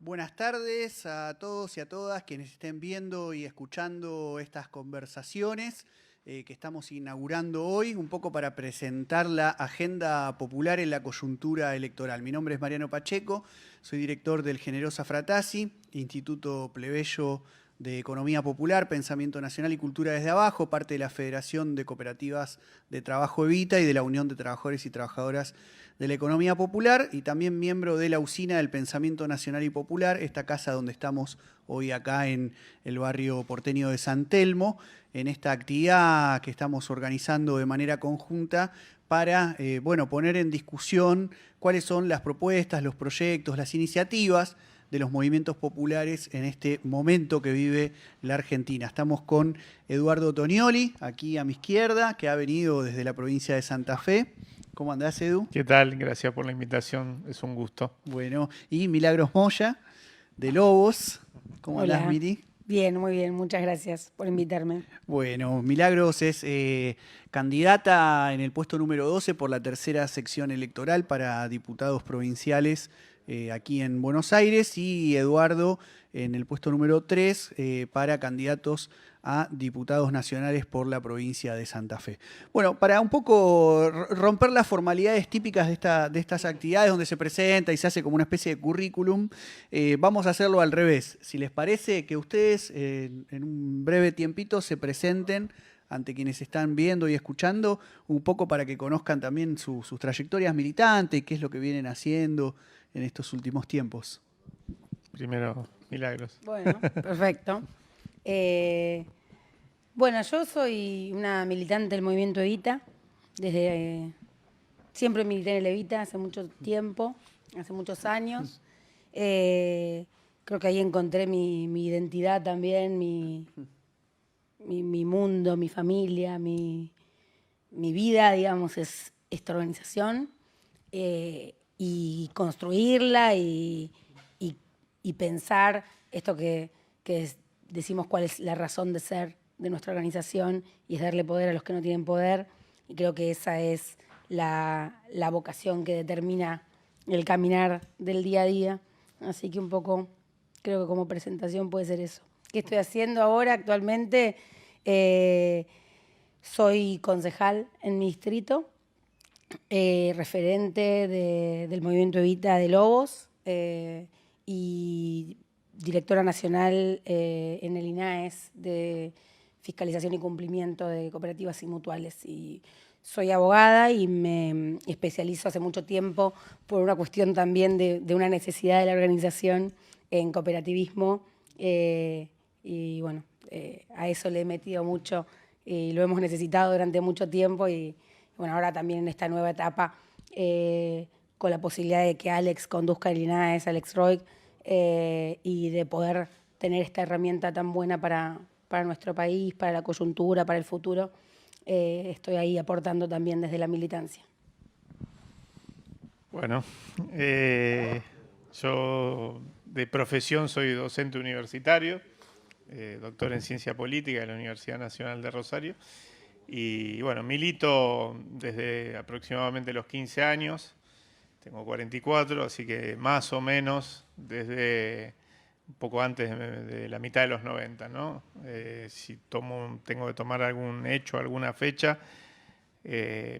Buenas tardes a todos y a todas quienes estén viendo y escuchando estas conversaciones que estamos inaugurando hoy, un poco para presentar la agenda popular en la coyuntura electoral. Mi nombre es Mariano Pacheco, soy director del Generosa Fratasi, Instituto Plebeyo de Economía Popular, Pensamiento Nacional y Cultura desde Abajo, parte de la Federación de Cooperativas de Trabajo Evita y de la Unión de Trabajadores y Trabajadoras de la Economía Popular, y también miembro de la Usina del Pensamiento Nacional y Popular, esta casa donde estamos hoy acá en el barrio porteño de San Telmo, en esta actividad que estamos organizando de manera conjunta para poner en discusión cuáles son las propuestas, los proyectos, las iniciativas de los movimientos populares en este momento que vive la Argentina. Estamos con Eduardo Tonioli, aquí a mi izquierda, que ha venido desde la provincia de Santa Fe. ¿Cómo andás, Edu? ¿Qué tal? Gracias por la invitación, es un gusto. Bueno, y Milagros Moya, de Lobos. ¿Cómo andás, Hola, Mili? bien, muy bien, muchas gracias por invitarme. Bueno, Milagros es candidata en el puesto número 12 por la tercera sección electoral para diputados provinciales aquí en Buenos Aires, y Eduardo en el puesto número 3 para candidatos a diputados nacionales por la provincia de Santa Fe. Bueno, para un poco romper las formalidades típicas de estas actividades donde se presenta y se hace como una especie de currículum, vamos a hacerlo al revés. Si les parece, que ustedes en un breve tiempito se presenten ante quienes están viendo y escuchando, un poco para que conozcan también sus trayectorias militantes y qué es lo que vienen haciendo en estos últimos tiempos. Primero, Milagros. Bueno, perfecto. Eh, bueno, yo soy una militante del movimiento Evita, siempre milité en el Evita hace mucho tiempo, hace muchos años. Creo que ahí encontré mi identidad también, mi mundo, mi familia, mi vida, digamos, es esta organización. Y construirla y pensar esto decimos cuál es la razón de ser de nuestra organización, y es darle poder a los que no tienen poder, y creo que esa es la vocación que determina el caminar del día a día. Así que un poco creo que como presentación puede ser eso. ¿Qué estoy haciendo ahora actualmente? Soy concejal en mi distrito, referente del movimiento Evita de Lobos, y directora nacional en el INAES de fiscalización y cumplimiento de cooperativas y mutuales. Y soy abogada y me especializo hace mucho tiempo por una cuestión también de una necesidad de la organización en cooperativismo, y bueno, a eso le he metido mucho y lo hemos necesitado durante mucho tiempo. Y bueno, ahora también en esta nueva etapa, con la posibilidad de que Alex conduzca el INAES, Alex Roig, y de poder tener esta herramienta tan buena para nuestro país, para la coyuntura, para el futuro, estoy ahí aportando también desde la militancia. Bueno, yo de profesión soy docente universitario, doctor en Ciencia Política de la Universidad Nacional de Rosario. Y bueno, milito desde aproximadamente los 15 años, tengo 44, así que más o menos desde un poco antes de la mitad de los 90, ¿no? Si tengo que tomar algún hecho, alguna fecha, creo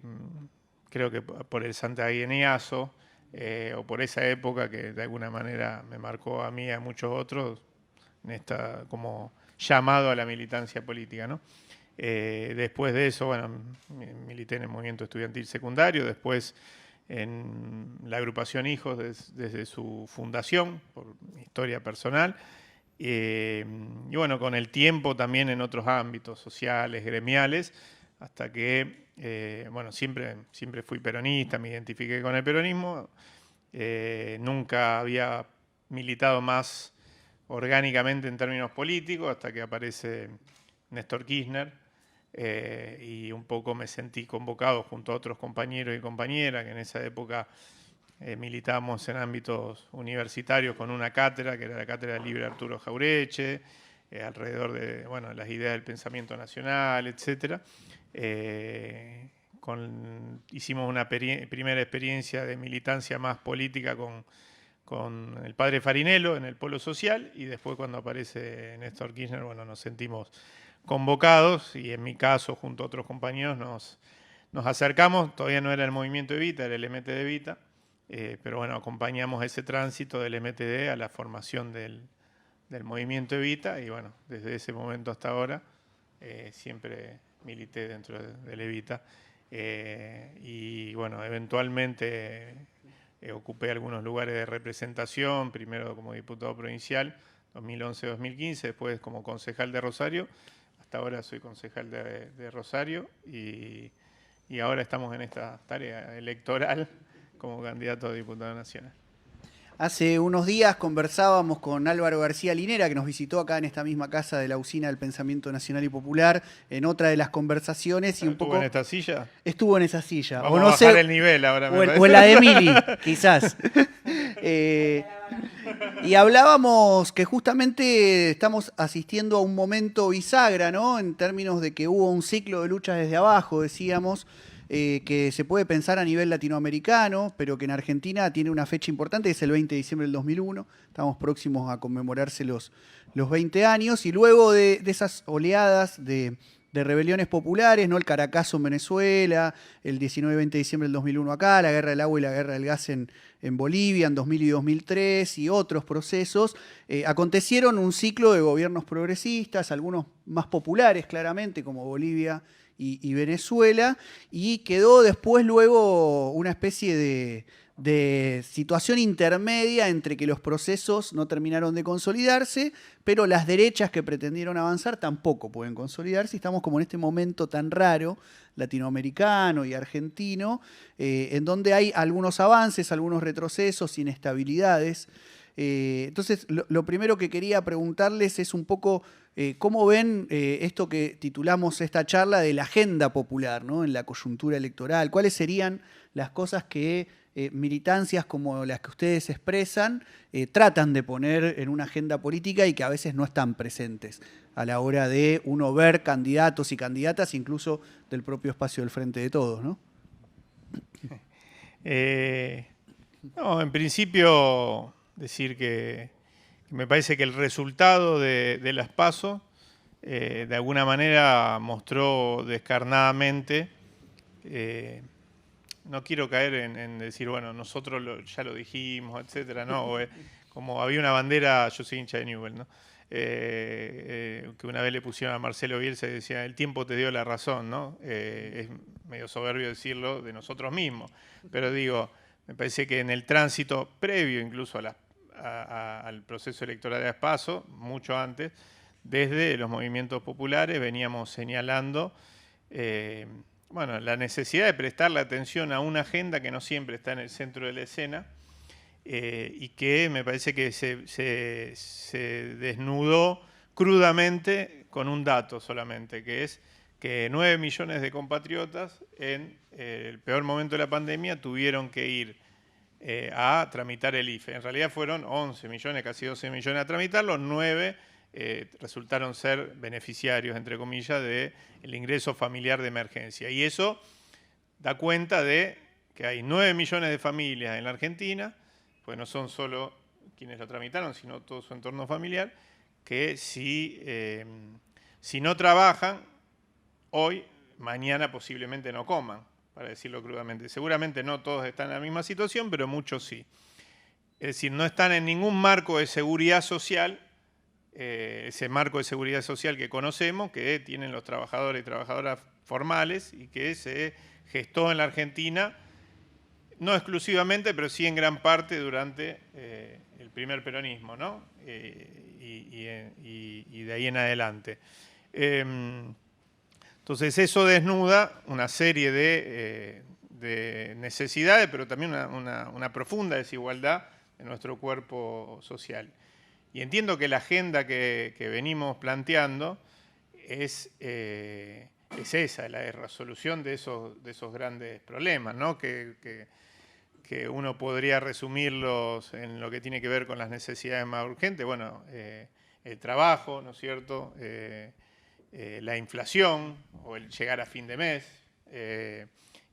que por el santiagueñazo, o por esa época que de alguna manera me marcó a mí y a muchos otros, en esta como llamado a la militancia política, ¿no? Después de eso, bueno, milité en el movimiento estudiantil secundario, después en la agrupación Hijos desde su fundación, por mi historia personal, y bueno, con el tiempo también en otros ámbitos sociales, gremiales, hasta que, bueno, siempre fui peronista, me identifiqué con el peronismo, nunca había militado más orgánicamente en términos políticos, hasta que aparece Néstor Kirchner, y un poco me sentí convocado junto a otros compañeros y compañeras que en esa época militábamos en ámbitos universitarios con una cátedra, que era la Cátedra Libre Arturo Jaureche, alrededor de bueno, las ideas del pensamiento nacional, etc. Hicimos una primera experiencia de militancia más política con con el padre Farinello en el Polo Social, y después cuando aparece Néstor Kirchner, bueno, nos sentimos convocados, y en mi caso, junto a otros compañeros, nos acercamos. Todavía no era el movimiento Evita, era el MTD Evita, pero bueno, acompañamos ese tránsito del MTD a la formación del movimiento Evita, y bueno, desde ese momento hasta ahora siempre milité dentro del Evita, y bueno, eventualmente ocupé algunos lugares de representación, primero como diputado provincial, 2011-2015, después como concejal de Rosario. Hasta ahora soy concejal de Rosario, y ahora estamos en esta tarea electoral como candidato a diputado nacional. Hace unos días conversábamos con Álvaro García Linera, que nos visitó acá en esta misma casa de la Usina del Pensamiento Nacional y Popular, en otra de las conversaciones. Y un ¿Estuvo poco en esta silla? Estuvo en esa silla. Vamos o no a bajar sé, el nivel ahora. o en la de Mili, quizás. Y hablábamos que justamente estamos asistiendo a un momento bisagra, ¿no? En términos de que hubo un ciclo de lucha desde abajo, decíamos, que se puede pensar a nivel latinoamericano, pero que en Argentina tiene una fecha importante, que es el 20 de diciembre del 2001. Estamos próximos a conmemorarse los 20 años, y luego de esas oleadas de rebeliones populares, ¿no? El Caracazo en Venezuela, el 19-20 de diciembre del 2001 acá, la guerra del agua y la guerra del gas en Bolivia en 2000 y 2003, y otros procesos, acontecieron un ciclo de gobiernos progresistas, algunos más populares claramente, como Bolivia y Venezuela, y quedó después luego una especie de situación intermedia entre que los procesos no terminaron de consolidarse, pero las derechas que pretendieron avanzar tampoco pueden consolidarse, y estamos como en este momento tan raro, latinoamericano y argentino, en donde hay algunos avances, algunos retrocesos, inestabilidades. Entonces, lo primero que quería preguntarles es un poco cómo ven esto que titulamos esta charla de la agenda popular, ¿no? En la coyuntura electoral. ¿Cuáles serían las cosas que militancias como las que ustedes expresan tratan de poner en una agenda política y que a veces no están presentes a la hora de uno ver candidatos y candidatas, incluso del propio espacio del Frente de Todos, ¿no? No, en principio decir que me parece que el resultado de las PASO de alguna manera mostró descarnadamente, no quiero caer en decir, bueno, nosotros ya lo dijimos, etcétera, no, como había una bandera, yo soy hincha de Newell, ¿no? Que una vez le pusieron a Marcelo Bielsa y decía, el tiempo te dio la razón, ¿no? Es medio soberbio decirlo de nosotros mismos, pero digo, me parece que en el tránsito previo incluso al proceso electoral de PASO, mucho antes, desde los movimientos populares veníamos señalando bueno, la necesidad de prestarle atención a una agenda que no siempre está en el centro de la escena, y que me parece que se desnudó crudamente con un dato solamente, que es que 9 millones de compatriotas en el peor momento de la pandemia tuvieron que ir a tramitar el IFE. En realidad fueron 11 millones, casi 12 millones a tramitarlo, 9 resultaron ser beneficiarios, entre comillas, del ingreso familiar de emergencia. Y eso da cuenta de que hay 9 millones de familias en la Argentina, pues no son solo quienes lo tramitaron, sino todo su entorno familiar, que si no trabajan hoy, mañana posiblemente no coman, para decirlo crudamente. Seguramente no todos están en la misma situación, pero muchos sí. Es decir, no están en ningún marco de seguridad social, ese marco de seguridad social que conocemos, que tienen los trabajadores y trabajadoras formales y que se gestó en la Argentina, no exclusivamente, pero sí en gran parte durante el primer peronismo, ¿no? Y de ahí en adelante. Entonces eso desnuda una serie de necesidades, pero también una profunda desigualdad en nuestro cuerpo social. Y entiendo que la agenda que venimos planteando es esa, la resolución de esos grandes problemas, ¿no? Que uno podría resumirlos en lo que tiene que ver con las necesidades más urgentes. Bueno, el trabajo, ¿no es cierto? La inflación o el llegar a fin de mes,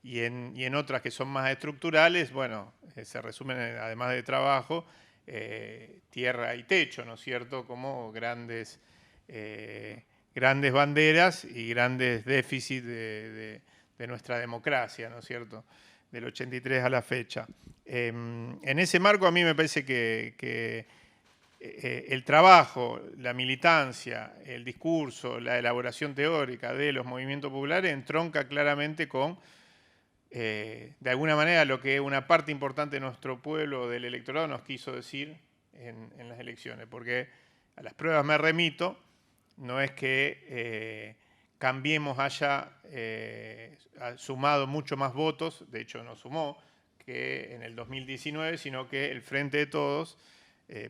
y en otras que son más estructurales, bueno, se resumen, además de trabajo, tierra y techo, ¿no es cierto?, como grandes banderas y grandes déficits de nuestra democracia, ¿no es cierto?, del 83 a la fecha. En ese marco a mí me parece que el trabajo, la militancia, el discurso, la elaboración teórica de los movimientos populares entronca claramente con, de alguna manera, lo que una parte importante de nuestro pueblo, del electorado, nos quiso decir en las elecciones. Porque a las pruebas me remito, no es que Cambiemos haya sumado mucho más votos, de hecho no sumó, que en el 2019, sino que el Frente de Todos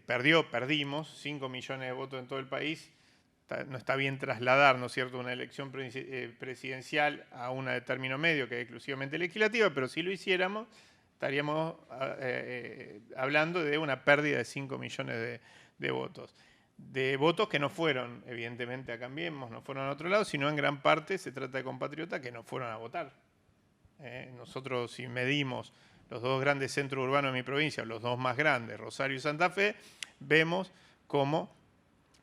perdimos 5 millones de votos en todo el país. No está bien trasladar, ¿no es cierto?, una elección presidencial a una de término medio, que es exclusivamente legislativa, pero si lo hiciéramos, estaríamos hablando de una pérdida de 5 millones de votos. De votos que no fueron, evidentemente, a Cambiemos, no fueron a otro lado, sino en gran parte se trata de compatriotas que no fueron a votar. Nosotros, si medimos los dos grandes centros urbanos de mi provincia, los dos más grandes, Rosario y Santa Fe, vemos cómo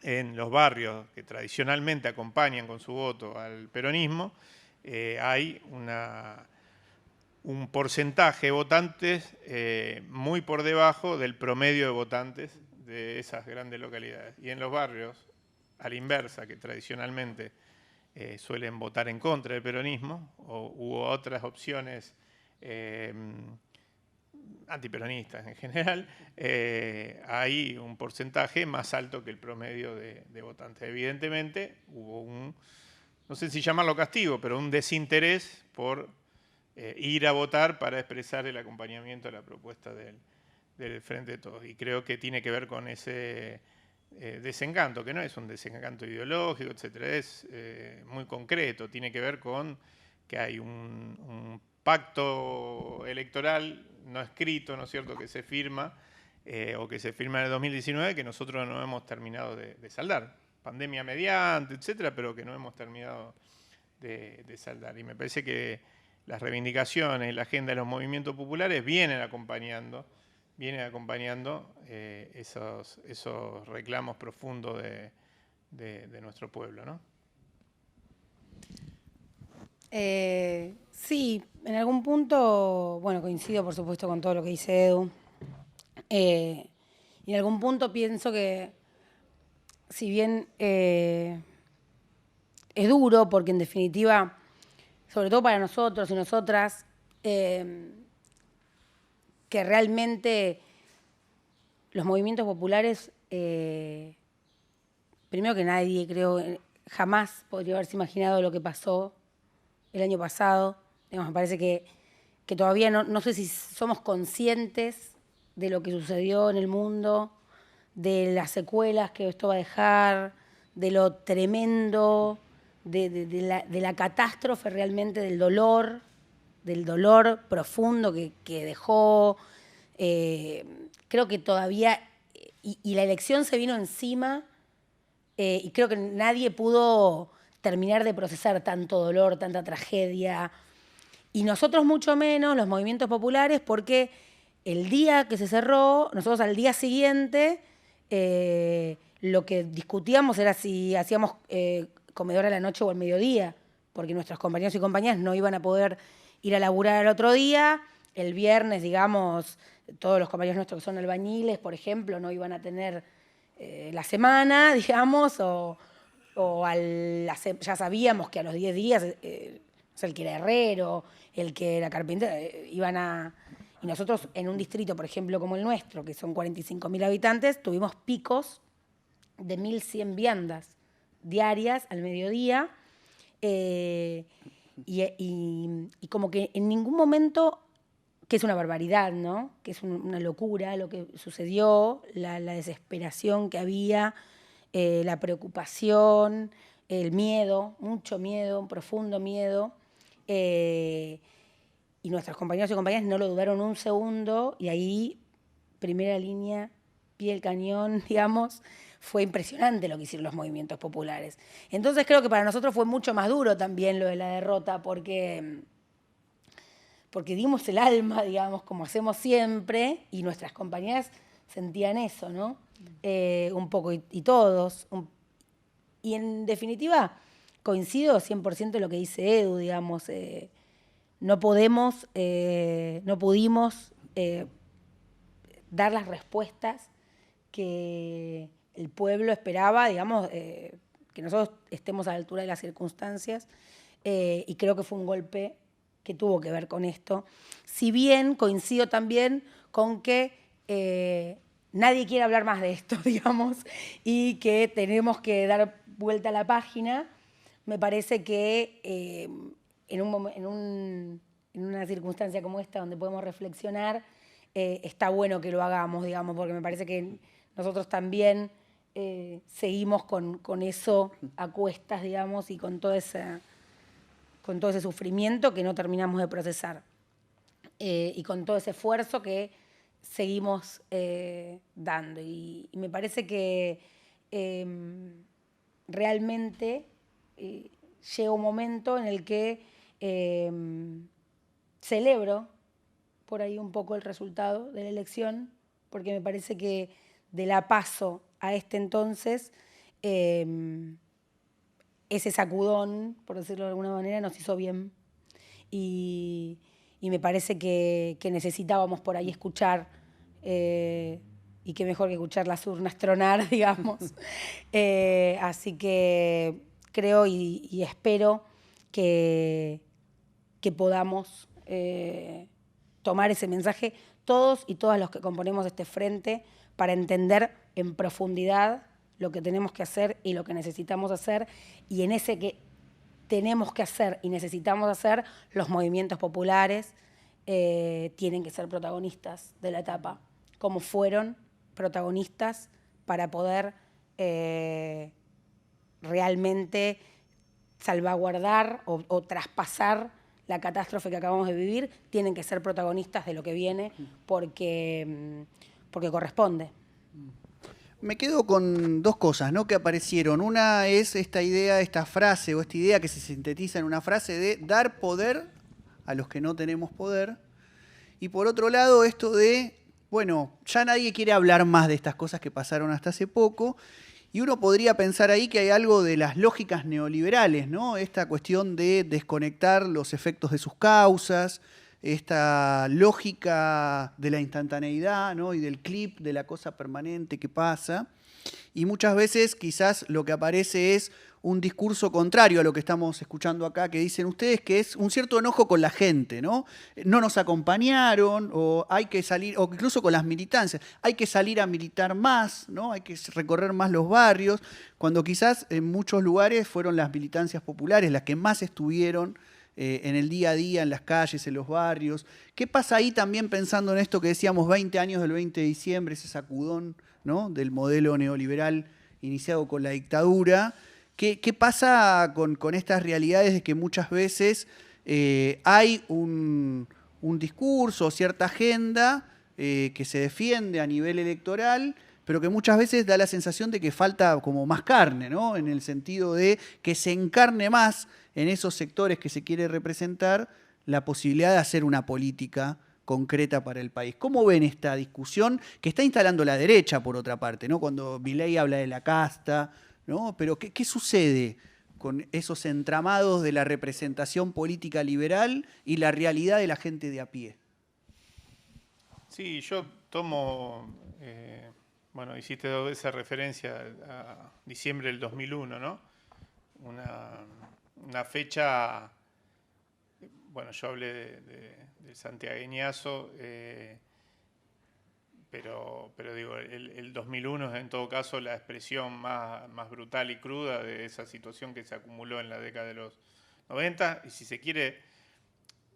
en los barrios que tradicionalmente acompañan con su voto al peronismo, hay un porcentaje de votantes muy por debajo del promedio de votantes de esas grandes localidades. Y en los barrios, a la inversa, que tradicionalmente suelen votar en contra del peronismo, u otras opciones antiperonistas en general, hay un porcentaje más alto que el promedio de votantes. Evidentemente hubo no sé si llamarlo castigo, pero un desinterés por ir a votar para expresar el acompañamiento a la propuesta del Frente de Todos. Y creo que tiene que ver con ese desencanto, que no es un desencanto ideológico, etcétera, es muy concreto, tiene que ver con que hay un pacto electoral no escrito, ¿no es cierto?, que se firma o que se firma en el 2019, que nosotros no hemos terminado de saldar. Pandemia mediante, etcétera, pero que no hemos terminado de saldar. Y me parece que las reivindicaciones, la agenda de los movimientos populares vienen acompañando esos reclamos profundos de nuestro pueblo, ¿no? Sí, en algún punto, bueno, coincido por supuesto con todo lo que dice Edu. Y en algún punto pienso que, si bien es duro, porque en definitiva, sobre todo para nosotros y nosotras, que realmente los movimientos populares, primero que nadie, creo, jamás podría haberse imaginado lo que pasó el año pasado. Digamos, me parece que todavía no sé si somos conscientes de lo que sucedió en el mundo, de las secuelas que esto va a dejar, de lo tremendo, de la catástrofe realmente, del dolor profundo que dejó. Creo que todavía, y la elección se vino encima, y creo que nadie pudo terminar de procesar tanto dolor, tanta tragedia, y nosotros mucho menos, los movimientos populares, porque el día que se cerró, nosotros al día siguiente, lo que discutíamos era si hacíamos comedor a la noche o al mediodía, porque nuestros compañeros y compañeras no iban a poder ir a laburar al otro día. El viernes, digamos, todos los compañeros nuestros que son albañiles, por ejemplo, no iban a tener la semana, digamos, ya sabíamos que a los 10 días, el que era herrero, el que era carpintero, iban a... Y nosotros en un distrito, por ejemplo, como el nuestro, que son 45.000 habitantes, tuvimos picos de 1.100 viandas diarias al mediodía, y como que en ningún momento, que es una barbaridad, ¿no?, que es una locura lo que sucedió, la desesperación que había, la preocupación, el miedo, mucho miedo, un profundo miedo, y nuestros compañeros y compañeras no lo dudaron un segundo, y ahí, primera línea, pie del cañón, digamos. Fue impresionante lo que hicieron los movimientos populares. Entonces creo que para nosotros fue mucho más duro también lo de la derrota, porque dimos el alma, digamos, como hacemos siempre, y nuestras compañeras sentían eso, ¿no? Un poco, y todos. Y en definitiva, coincido 100% en lo que dice Edu, digamos. No pudimos dar las respuestas que el pueblo esperaba, digamos, que nosotros estemos a la altura de las circunstancias, y creo que fue un golpe que tuvo que ver con esto. Si bien coincido también con que nadie quiere hablar más de esto, digamos, y que tenemos que dar vuelta a la página, me parece que en una circunstancia como esta, donde podemos reflexionar, está bueno que lo hagamos, digamos, porque me parece que nosotros también seguimos con eso a cuestas, digamos, y con todo ese sufrimiento que no terminamos de procesar. Y con todo ese esfuerzo que seguimos dando. Y me parece que realmente llega un momento en el que celebro por ahí un poco el resultado de la elección, porque me parece que de la PASO a este entonces, ese sacudón, por decirlo de alguna manera, nos hizo bien. Y me parece que necesitábamos por ahí escuchar, y qué mejor que escuchar las urnas tronar, digamos. Así que creo y espero que podamos tomar ese mensaje todos y todas los que componemos este frente para entender en profundidad lo que tenemos que hacer y lo que necesitamos hacer, y en ese que tenemos que hacer y necesitamos hacer, los movimientos populares tienen que ser protagonistas de la etapa, como fueron protagonistas para poder realmente salvaguardar o traspasar la catástrofe que acabamos de vivir. Tienen que ser protagonistas de lo que viene porque corresponde. Me quedo con dos cosas, ¿no?, que aparecieron. Una es esta idea, esta frase o esta idea que se sintetiza en una frase de dar poder a los que no tenemos poder. Y por otro lado, esto de, bueno, ya nadie quiere hablar más de estas cosas que pasaron hasta hace poco. Y uno podría pensar ahí que hay algo de las lógicas neoliberales, ¿no? Esta cuestión de desconectar los efectos de sus causas, esta lógica de la instantaneidad, ¿no?, y del clip, de la cosa permanente que pasa. Y muchas veces quizás lo que aparece es un discurso contrario a lo que estamos escuchando acá, que dicen ustedes, que es un cierto enojo con la gente, ¿no? No nos acompañaron, o hay que salir, o incluso con las militancias, hay que salir a militar más, ¿no? Hay que recorrer más los barrios, cuando quizás en muchos lugares fueron las militancias populares las que más estuvieron en el día a día, en las calles, en los barrios. ¿Qué pasa ahí también pensando en esto que decíamos, 20 años del 20 de diciembre, ese sacudón, ¿no?, del modelo neoliberal iniciado con la dictadura? ¿Qué pasa con estas realidades de que muchas veces hay un discurso, cierta agenda que se defiende a nivel electoral, pero que muchas veces da la sensación de que falta como más carne, ¿no?, en el sentido de que se encarne más en esos sectores que se quiere representar la posibilidad de hacer una política concreta para el país? ¿Cómo ven esta discusión que está instalando la derecha, por otra parte, ¿no?, cuando Milei habla de la casta, ¿no? Pero ¿qué sucede con esos entramados de la representación política liberal y la realidad de la gente de a pie? Sí, yo tomo, bueno, hiciste 2 veces referencia a diciembre del 2001, ¿no? Una fecha, bueno, yo hablé del santiagueñazo, pero digo, el 2001 es en todo caso la expresión más brutal y cruda de esa situación que se acumuló en la década de los 90, y si se quiere,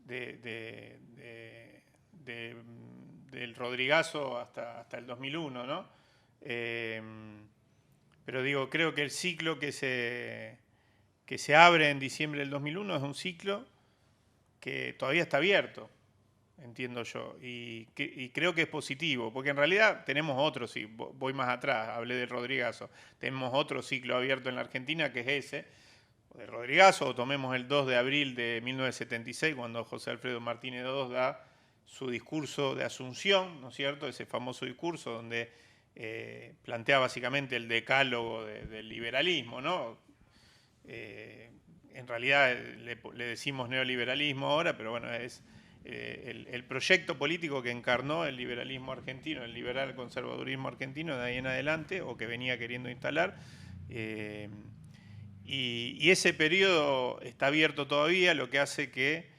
del Rodrigazo hasta el 2001, ¿no? Pero digo, creo que el ciclo que se abre en diciembre del 2001 es un ciclo que todavía está abierto, entiendo yo, y creo que es positivo, porque en realidad tenemos otro, sí, voy más atrás, hablé del Rodrigazo, tenemos otro ciclo abierto en la Argentina que es ese, de Rodrigazo, o tomemos el 2 de abril de 1976, cuando José Alfredo Martínez II da su discurso de Asunción, ¿no es cierto? Ese famoso discurso donde plantea básicamente el decálogo del liberalismo, ¿no? En realidad le decimos neoliberalismo ahora, pero bueno, es el proyecto político que encarnó el liberalismo argentino, el liberal conservadurismo argentino de ahí en adelante, o que venía queriendo instalar. Y ese periodo está abierto todavía, lo que hace que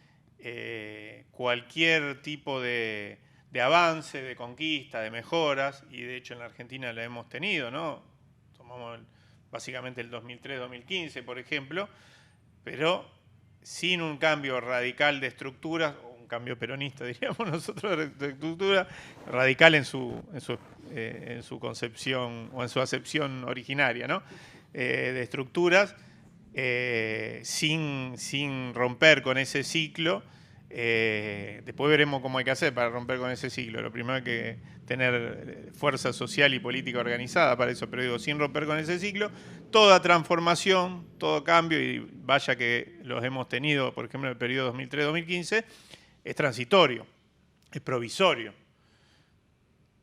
cualquier tipo de avance, de conquista, de mejoras, y de hecho en la Argentina la hemos tenido, ¿no? Tomamos básicamente el 2003-2015, por ejemplo, pero sin un cambio radical de estructuras, o un cambio peronista, diríamos nosotros, de estructura, radical en su concepción o en su acepción originaria, ¿no? De estructuras, sin romper con ese ciclo. Después veremos cómo hay que hacer para romper con ese ciclo. Lo primero hay que tener fuerza social y política organizada para eso, pero digo, sin romper con ese ciclo, toda transformación, todo cambio, y vaya que los hemos tenido, por ejemplo, en el periodo 2003-2015, es transitorio, es provisorio.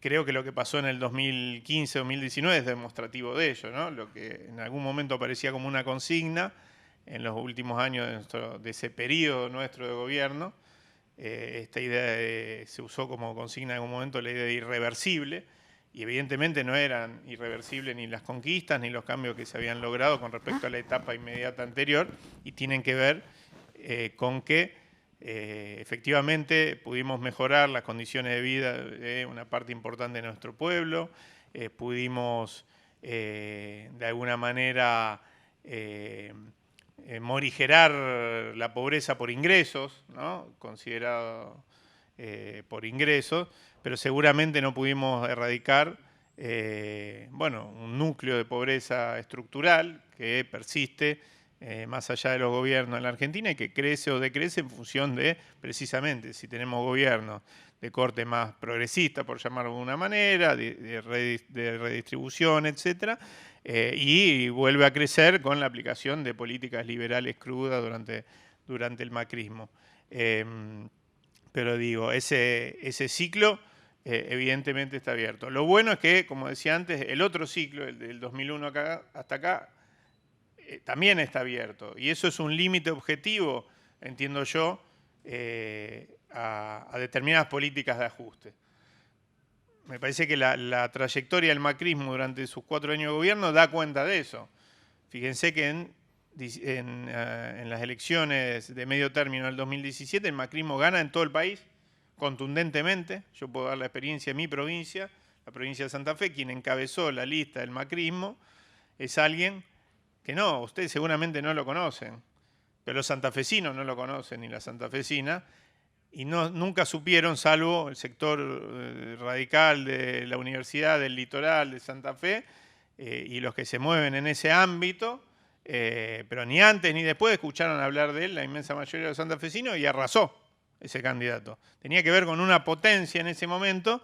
Creo que lo que pasó en el 2015-2019 es demostrativo de ello, ¿no? Lo que en algún momento aparecía como una consigna en los últimos años de ese periodo nuestro de gobierno, esta idea se usó como consigna en algún momento, la idea de irreversible, y evidentemente no eran irreversibles ni las conquistas ni los cambios que se habían logrado con respecto a la etapa inmediata anterior, y tienen que ver con que efectivamente pudimos mejorar las condiciones de vida de una parte importante de nuestro pueblo, pudimos de alguna manera morigerar la pobreza por ingresos, ¿no? Considerado por ingresos, pero seguramente no pudimos erradicar bueno, un núcleo de pobreza estructural que persiste más allá de los gobiernos en la Argentina y que crece o decrece en función de, precisamente, si tenemos gobiernos de corte más progresista, por llamarlo de alguna manera, de redistribución, etcétera, y vuelve a crecer con la aplicación de políticas liberales crudas durante el macrismo. Pero digo, ese ciclo evidentemente está abierto. Lo bueno es que, como decía antes, el otro ciclo, el del 2001 hasta acá, también está abierto. Y eso es un límite objetivo, entiendo yo, a determinadas políticas de ajuste. Me parece que la trayectoria del macrismo durante sus 4 años de gobierno da cuenta de eso. Fíjense que en las elecciones de medio término del 2017 el macrismo gana en todo el país, contundentemente. Yo puedo dar la experiencia de mi provincia, la provincia de Santa Fe. Quien encabezó la lista del macrismo es alguien que no, ustedes seguramente no lo conocen, pero los santafesinos no lo conocen ni la santafesina, y nunca supieron, salvo el sector radical de la Universidad del Litoral de Santa Fe y los que se mueven en ese ámbito, pero ni antes ni después escucharon hablar de él, la inmensa mayoría de los santafesinos, y arrasó ese candidato. Tenía que ver con una potencia en ese momento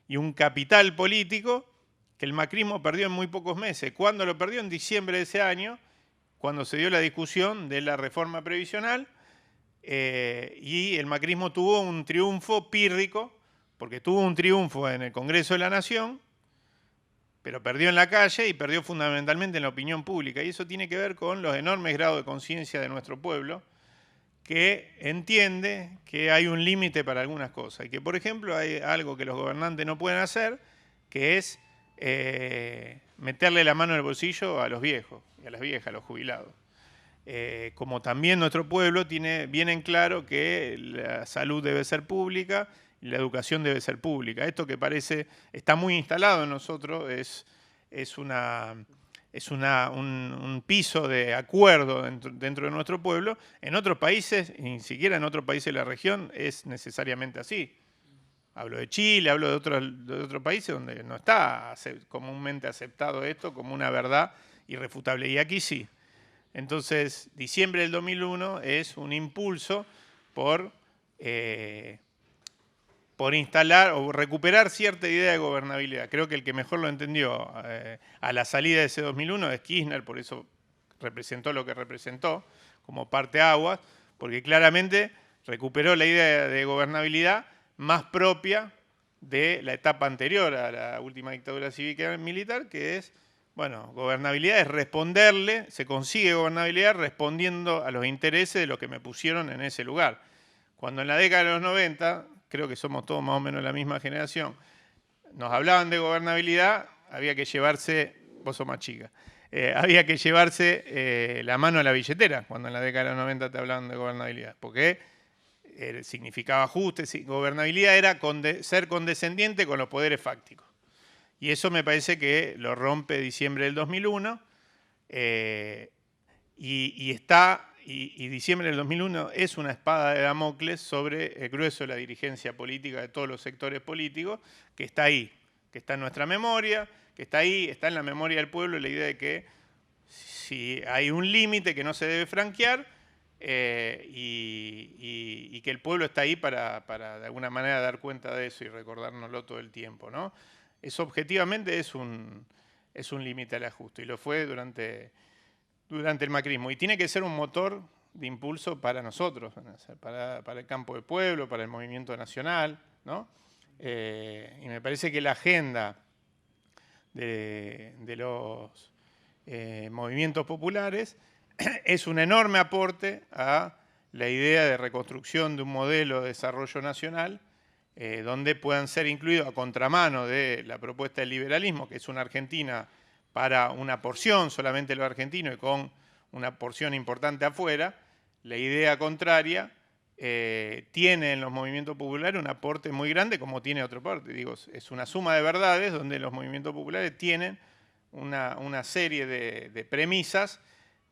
y un capital político que el macrismo perdió en muy pocos meses. ¿Cuándo lo perdió? En diciembre de ese año, cuando se dio la discusión de la reforma previsional, y el macrismo tuvo un triunfo pírrico, porque tuvo un triunfo en el Congreso de la Nación, pero perdió en la calle y perdió fundamentalmente en la opinión pública. Y eso tiene que ver con los enormes grados de conciencia de nuestro pueblo, que entiende que hay un límite para algunas cosas y que, por ejemplo, hay algo que los gobernantes no pueden hacer, que es meterle la mano en el bolsillo a los viejos y a las viejas, a los jubilados. Como también nuestro pueblo tiene bien en claro que la salud debe ser pública y la educación debe ser pública. Esto que parece, está muy instalado en nosotros, es un piso de acuerdo dentro de nuestro pueblo. En otros países, ni siquiera en otros países de la región, es necesariamente así. Hablo de Chile, hablo de otros países donde no está comúnmente aceptado esto como una verdad irrefutable. Y aquí sí. Entonces, diciembre del 2001 es un impulso por instalar o recuperar cierta idea de gobernabilidad. Creo que el que mejor lo entendió a la salida de ese 2001 es Kirchner, por eso representó lo que representó como parteaguas, porque claramente recuperó la idea de gobernabilidad, más propia de la etapa anterior a la última dictadura cívica y militar, que es, bueno, gobernabilidad es responderle, se consigue gobernabilidad respondiendo a los intereses de los que me pusieron en ese lugar. Cuando en la década de los 90, creo que somos todos más o menos la misma generación, nos hablaban de gobernabilidad, había que llevarse, vos sos más chica, había que llevarse la mano a la billetera cuando en la década de los 90 te hablaban de gobernabilidad, porque significaba ajuste, gobernabilidad era ser condescendiente con los poderes fácticos. Y eso me parece que lo rompe diciembre del 2001 y diciembre del 2001 es una espada de Damocles sobre el grueso de la dirigencia política de todos los sectores políticos, que está ahí, que está en nuestra memoria, que está ahí, está en la memoria del pueblo la idea de que si hay un límite que no se debe franquear y que el pueblo está ahí para de alguna manera dar cuenta de eso y recordárnoslo todo el tiempo, ¿no? Eso objetivamente es un límite al ajuste y lo fue durante el macrismo. Y tiene que ser un motor de impulso para nosotros, para el campo del pueblo, para el movimiento nacional, ¿no? Y me parece que la agenda de los movimientos populares es un enorme aporte a la idea de reconstrucción de un modelo de desarrollo nacional donde puedan ser incluidos a contramano de la propuesta del liberalismo, que es una Argentina para una porción solamente los argentinos y con una porción importante afuera. La idea contraria tiene en los movimientos populares un aporte muy grande, como tiene otro parte. Digo, es una suma de verdades donde los movimientos populares tienen una serie de premisas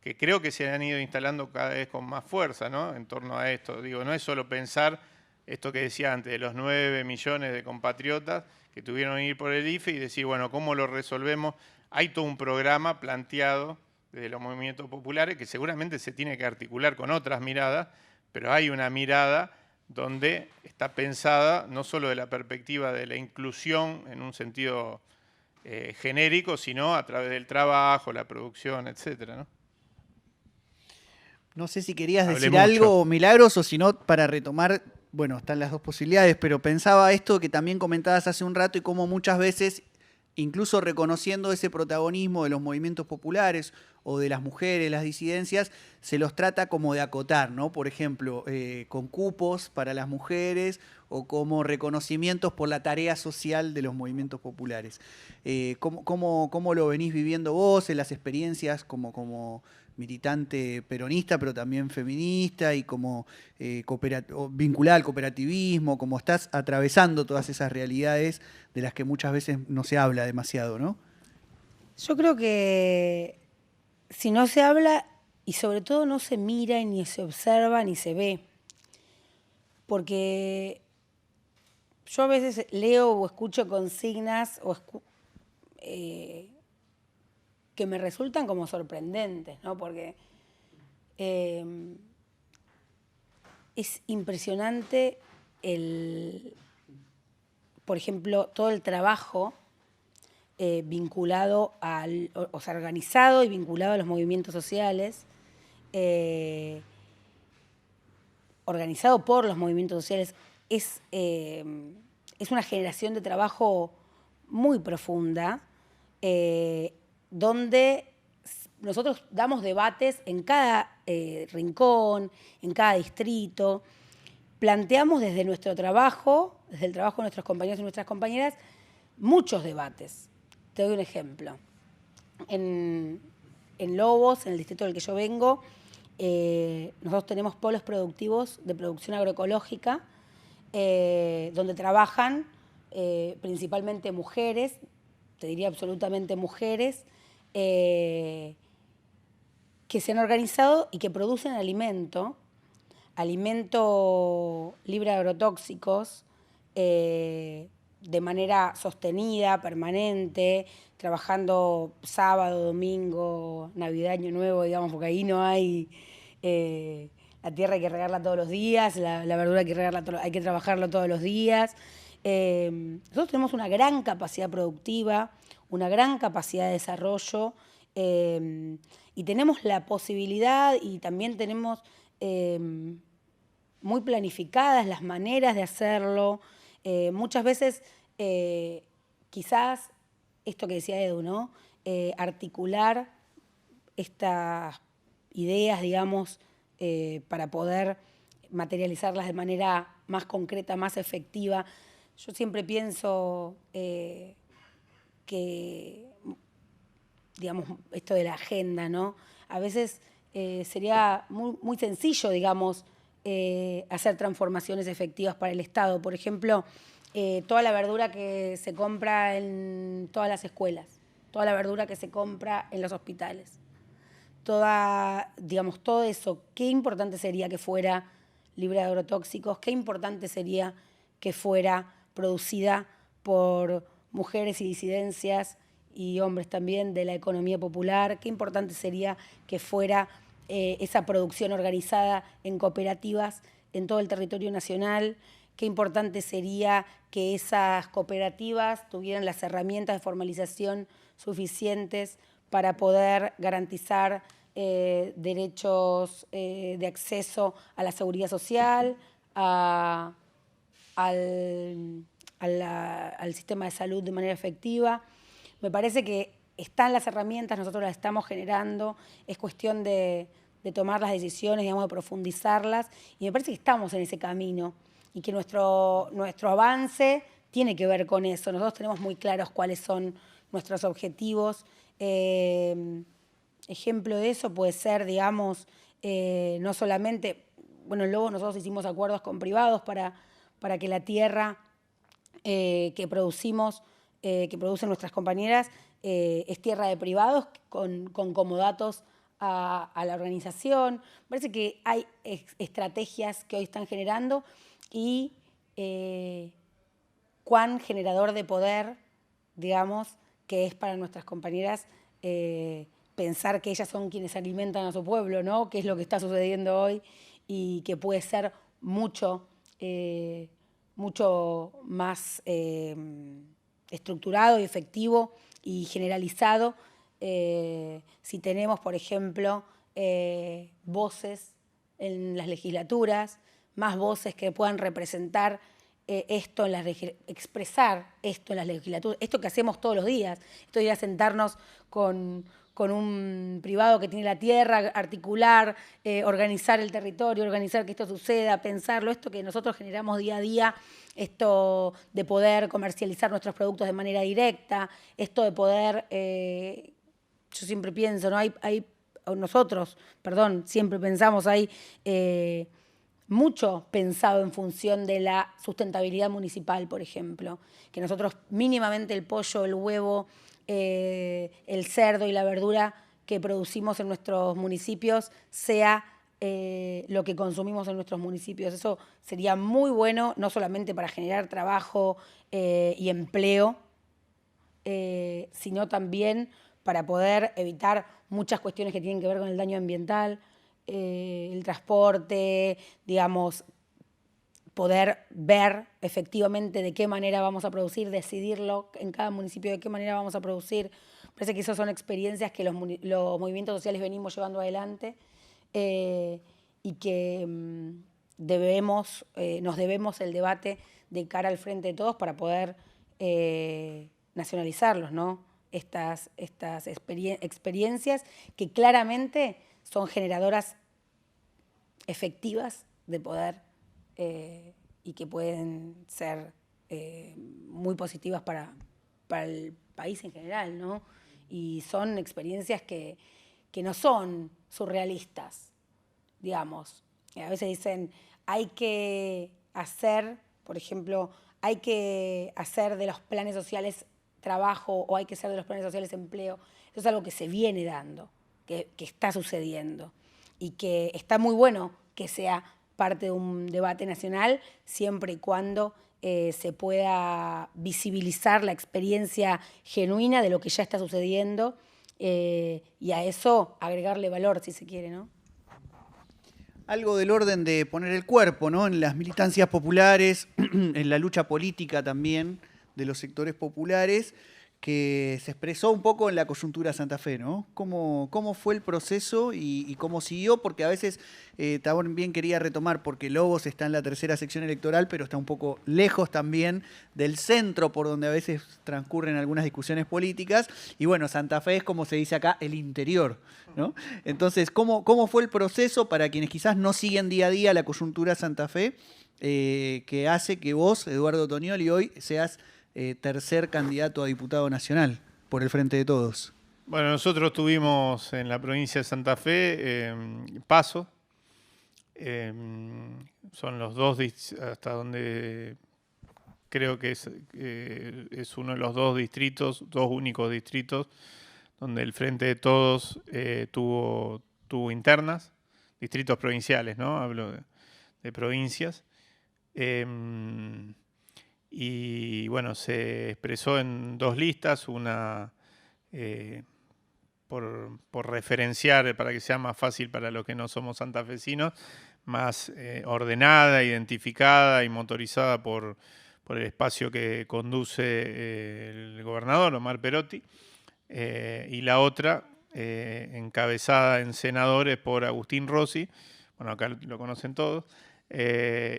que creo que se han ido instalando cada vez con más fuerza, ¿no? En torno a esto. Digo, no es solo pensar esto que decía antes, de los 9 millones de compatriotas que tuvieron que ir por el IFE y decir, bueno, ¿cómo lo resolvemos? Hay todo un programa planteado desde los movimientos populares que seguramente se tiene que articular con otras miradas, pero hay una mirada donde está pensada no solo de la perspectiva de la inclusión en un sentido genérico, sino a través del trabajo, la producción, etcétera, ¿no? No sé si querías Hablé decir mucho. algo, Milagros, o si no, para retomar, bueno, están las dos posibilidades, pero pensaba esto que también comentabas hace un rato y cómo muchas veces, incluso reconociendo ese protagonismo de los movimientos populares o de las mujeres, las disidencias, se los trata como de acotar, ¿no? Por ejemplo, con cupos para las mujeres o como reconocimientos por la tarea social de los movimientos populares. ¿Cómo lo venís viviendo vos en las experiencias como militante peronista, pero también feminista y como vinculada al cooperativismo, como estás atravesando todas esas realidades de las que muchas veces no se habla demasiado, ¿no? Yo creo que si no se habla y sobre todo no se mira, ni se observa, ni se ve, porque yo a veces leo o escucho consignas que me resultan como sorprendentes, ¿no? Porque es impresionante por ejemplo, todo el trabajo vinculado o sea, organizado y vinculado a los movimientos sociales, organizado por los movimientos sociales, es una generación de trabajo muy profunda, donde nosotros damos debates en cada rincón, en cada distrito, planteamos desde nuestro trabajo, desde el trabajo de nuestros compañeros y nuestras compañeras, muchos debates. Te doy un ejemplo. En Lobos, en el distrito del que yo vengo, nosotros tenemos polos productivos de producción agroecológica, donde trabajan principalmente mujeres, te diría absolutamente mujeres, que se han organizado y que producen alimento libre de agrotóxicos, de manera sostenida, permanente, trabajando sábado, domingo, Navidad, Año Nuevo, digamos, porque ahí no hay... la tierra hay que regarla todos los días, la verdura hay que trabajarlo todos los días. Nosotros tenemos una gran capacidad productiva, una gran capacidad de desarrollo y tenemos la posibilidad y también tenemos muy planificadas las maneras de hacerlo. Muchas veces, quizás, esto que decía Edu, ¿no? Articular estas ideas, digamos, para poder materializarlas de manera más concreta, más efectiva. Yo siempre pienso que, digamos, esto de la agenda, ¿no? A veces sería muy sencillo, digamos, hacer transformaciones efectivas para el Estado. Por ejemplo, toda la verdura que se compra en todas las escuelas, toda la verdura que se compra en los hospitales, digamos, todo eso, qué importante sería que fuera libre de agrotóxicos, qué importante sería que fuera producida por mujeres y disidencias y hombres también de la economía popular, qué importante sería que fuera esa producción organizada en cooperativas en todo el territorio nacional, qué importante sería que esas cooperativas tuvieran las herramientas de formalización suficientes para poder garantizar derechos de acceso a la seguridad social, al sistema de salud de manera efectiva. Me parece que están las herramientas, nosotros las estamos generando, es cuestión de tomar las decisiones, digamos, de profundizarlas, y me parece que estamos en ese camino y que nuestro avance tiene que ver con eso. Nosotros tenemos muy claros cuáles son nuestros objetivos. Ejemplo de eso puede ser, digamos, no solamente, bueno, luego nosotros hicimos acuerdos con privados para que la tierra que producimos, que producen nuestras compañeras, es tierra de privados con comodatos a la organización. Parece que hay estrategias que hoy están generando y cuán generador de poder, digamos, que es para nuestras compañeras pensar que ellas son quienes alimentan a su pueblo, ¿no? Que es lo que está sucediendo hoy y que puede ser mucho más estructurado y efectivo y generalizado si tenemos, por ejemplo, voces en las legislaturas, más voces que puedan representar esto expresar esto en las legislaturas, esto que hacemos todos los días, esto de ir a sentarnos con un privado que tiene la tierra, articular, organizar el territorio, organizar que esto suceda, pensarlo, esto que nosotros generamos día a día, esto de poder comercializar nuestros productos de manera directa, esto de poder, yo siempre pienso, ¿no? Siempre pensamos, hay mucho pensado en función de la sustentabilidad municipal, por ejemplo, que nosotros mínimamente el pollo, el huevo, el cerdo y la verdura que producimos en nuestros municipios sea lo que consumimos en nuestros municipios. Eso sería muy bueno, no solamente para generar trabajo y empleo, sino también para poder evitar muchas cuestiones que tienen que ver con el daño ambiental, el transporte, digamos, poder ver efectivamente de qué manera vamos a producir, decidirlo en cada municipio de qué manera vamos a producir. Parece que esas son experiencias que los movimientos sociales venimos llevando adelante y que nos debemos el debate de cara al frente de todos para poder nacionalizarlos, ¿no? Estas experiencias que claramente son generadoras efectivas de poder y que pueden ser muy positivas para el país en general, ¿no? Y son experiencias que no son surrealistas, digamos. A veces dicen, hay que hacer, por ejemplo, hay que hacer de los planes sociales trabajo o hay que hacer de los planes sociales empleo. Eso es algo que se viene dando, que está sucediendo y que está muy bueno que sea parte de un debate nacional siempre y cuando se pueda visibilizar la experiencia genuina de lo que ya está sucediendo y a eso agregarle valor, si se quiere, ¿no? Algo del orden de poner el cuerpo, ¿no? En las militancias populares, en la lucha política también de los sectores populares, que se expresó un poco en la coyuntura de Santa Fe, ¿no? ¿Cómo fue el proceso y cómo siguió? Porque a veces también quería retomar, porque Lobos está en la tercera sección electoral, pero está un poco lejos también del centro, por donde a veces transcurren algunas discusiones políticas. Y bueno, Santa Fe es, como se dice acá, el interior, ¿no? Entonces, ¿cómo fue el proceso para quienes quizás no siguen día a día la coyuntura de Santa Fe, que hace que vos, Eduardo Tonioli, hoy seas tercer candidato a diputado nacional por el Frente de Todos? Bueno, nosotros tuvimos en la provincia de Santa Fe PASO. Son los dos, hasta donde creo que es uno de los dos únicos distritos, donde el Frente de Todos tuvo internas, distritos provinciales, ¿no? Hablo de provincias. Y bueno, se expresó en dos listas, una por referenciar, para que sea más fácil para los que no somos santafesinos, más ordenada, identificada y motorizada por el espacio que conduce el gobernador, Omar Perotti, y la otra encabezada en senadores por Agustín Rossi, bueno, acá lo conocen todos,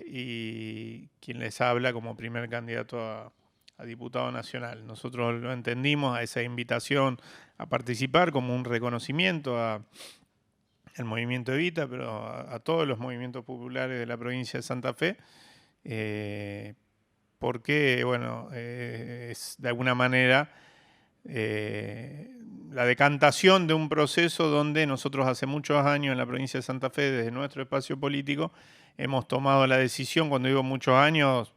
y quien les habla como primer candidato a diputado nacional. Nosotros lo entendimos a esa invitación a participar como un reconocimiento al movimiento Evita, pero a todos los movimientos populares de la provincia de Santa Fe, porque, bueno, es de alguna manera la decantación de un proceso donde nosotros hace muchos años en la provincia de Santa Fe, desde nuestro espacio político, hemos tomado la decisión, cuando digo muchos años,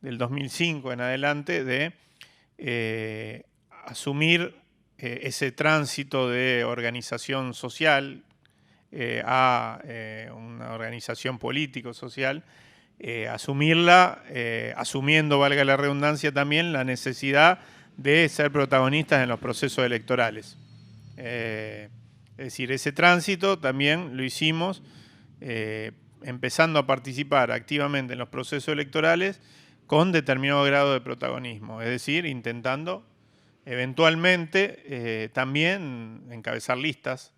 del 2005 en adelante, de asumir ese tránsito de organización social a una organización político-social, asumirla, asumiendo, valga la redundancia también, la necesidad de ser protagonistas en los procesos electorales. Es decir, ese tránsito también lo hicimos empezando a participar activamente en los procesos electorales con determinado grado de protagonismo, es decir, intentando eventualmente también encabezar listas,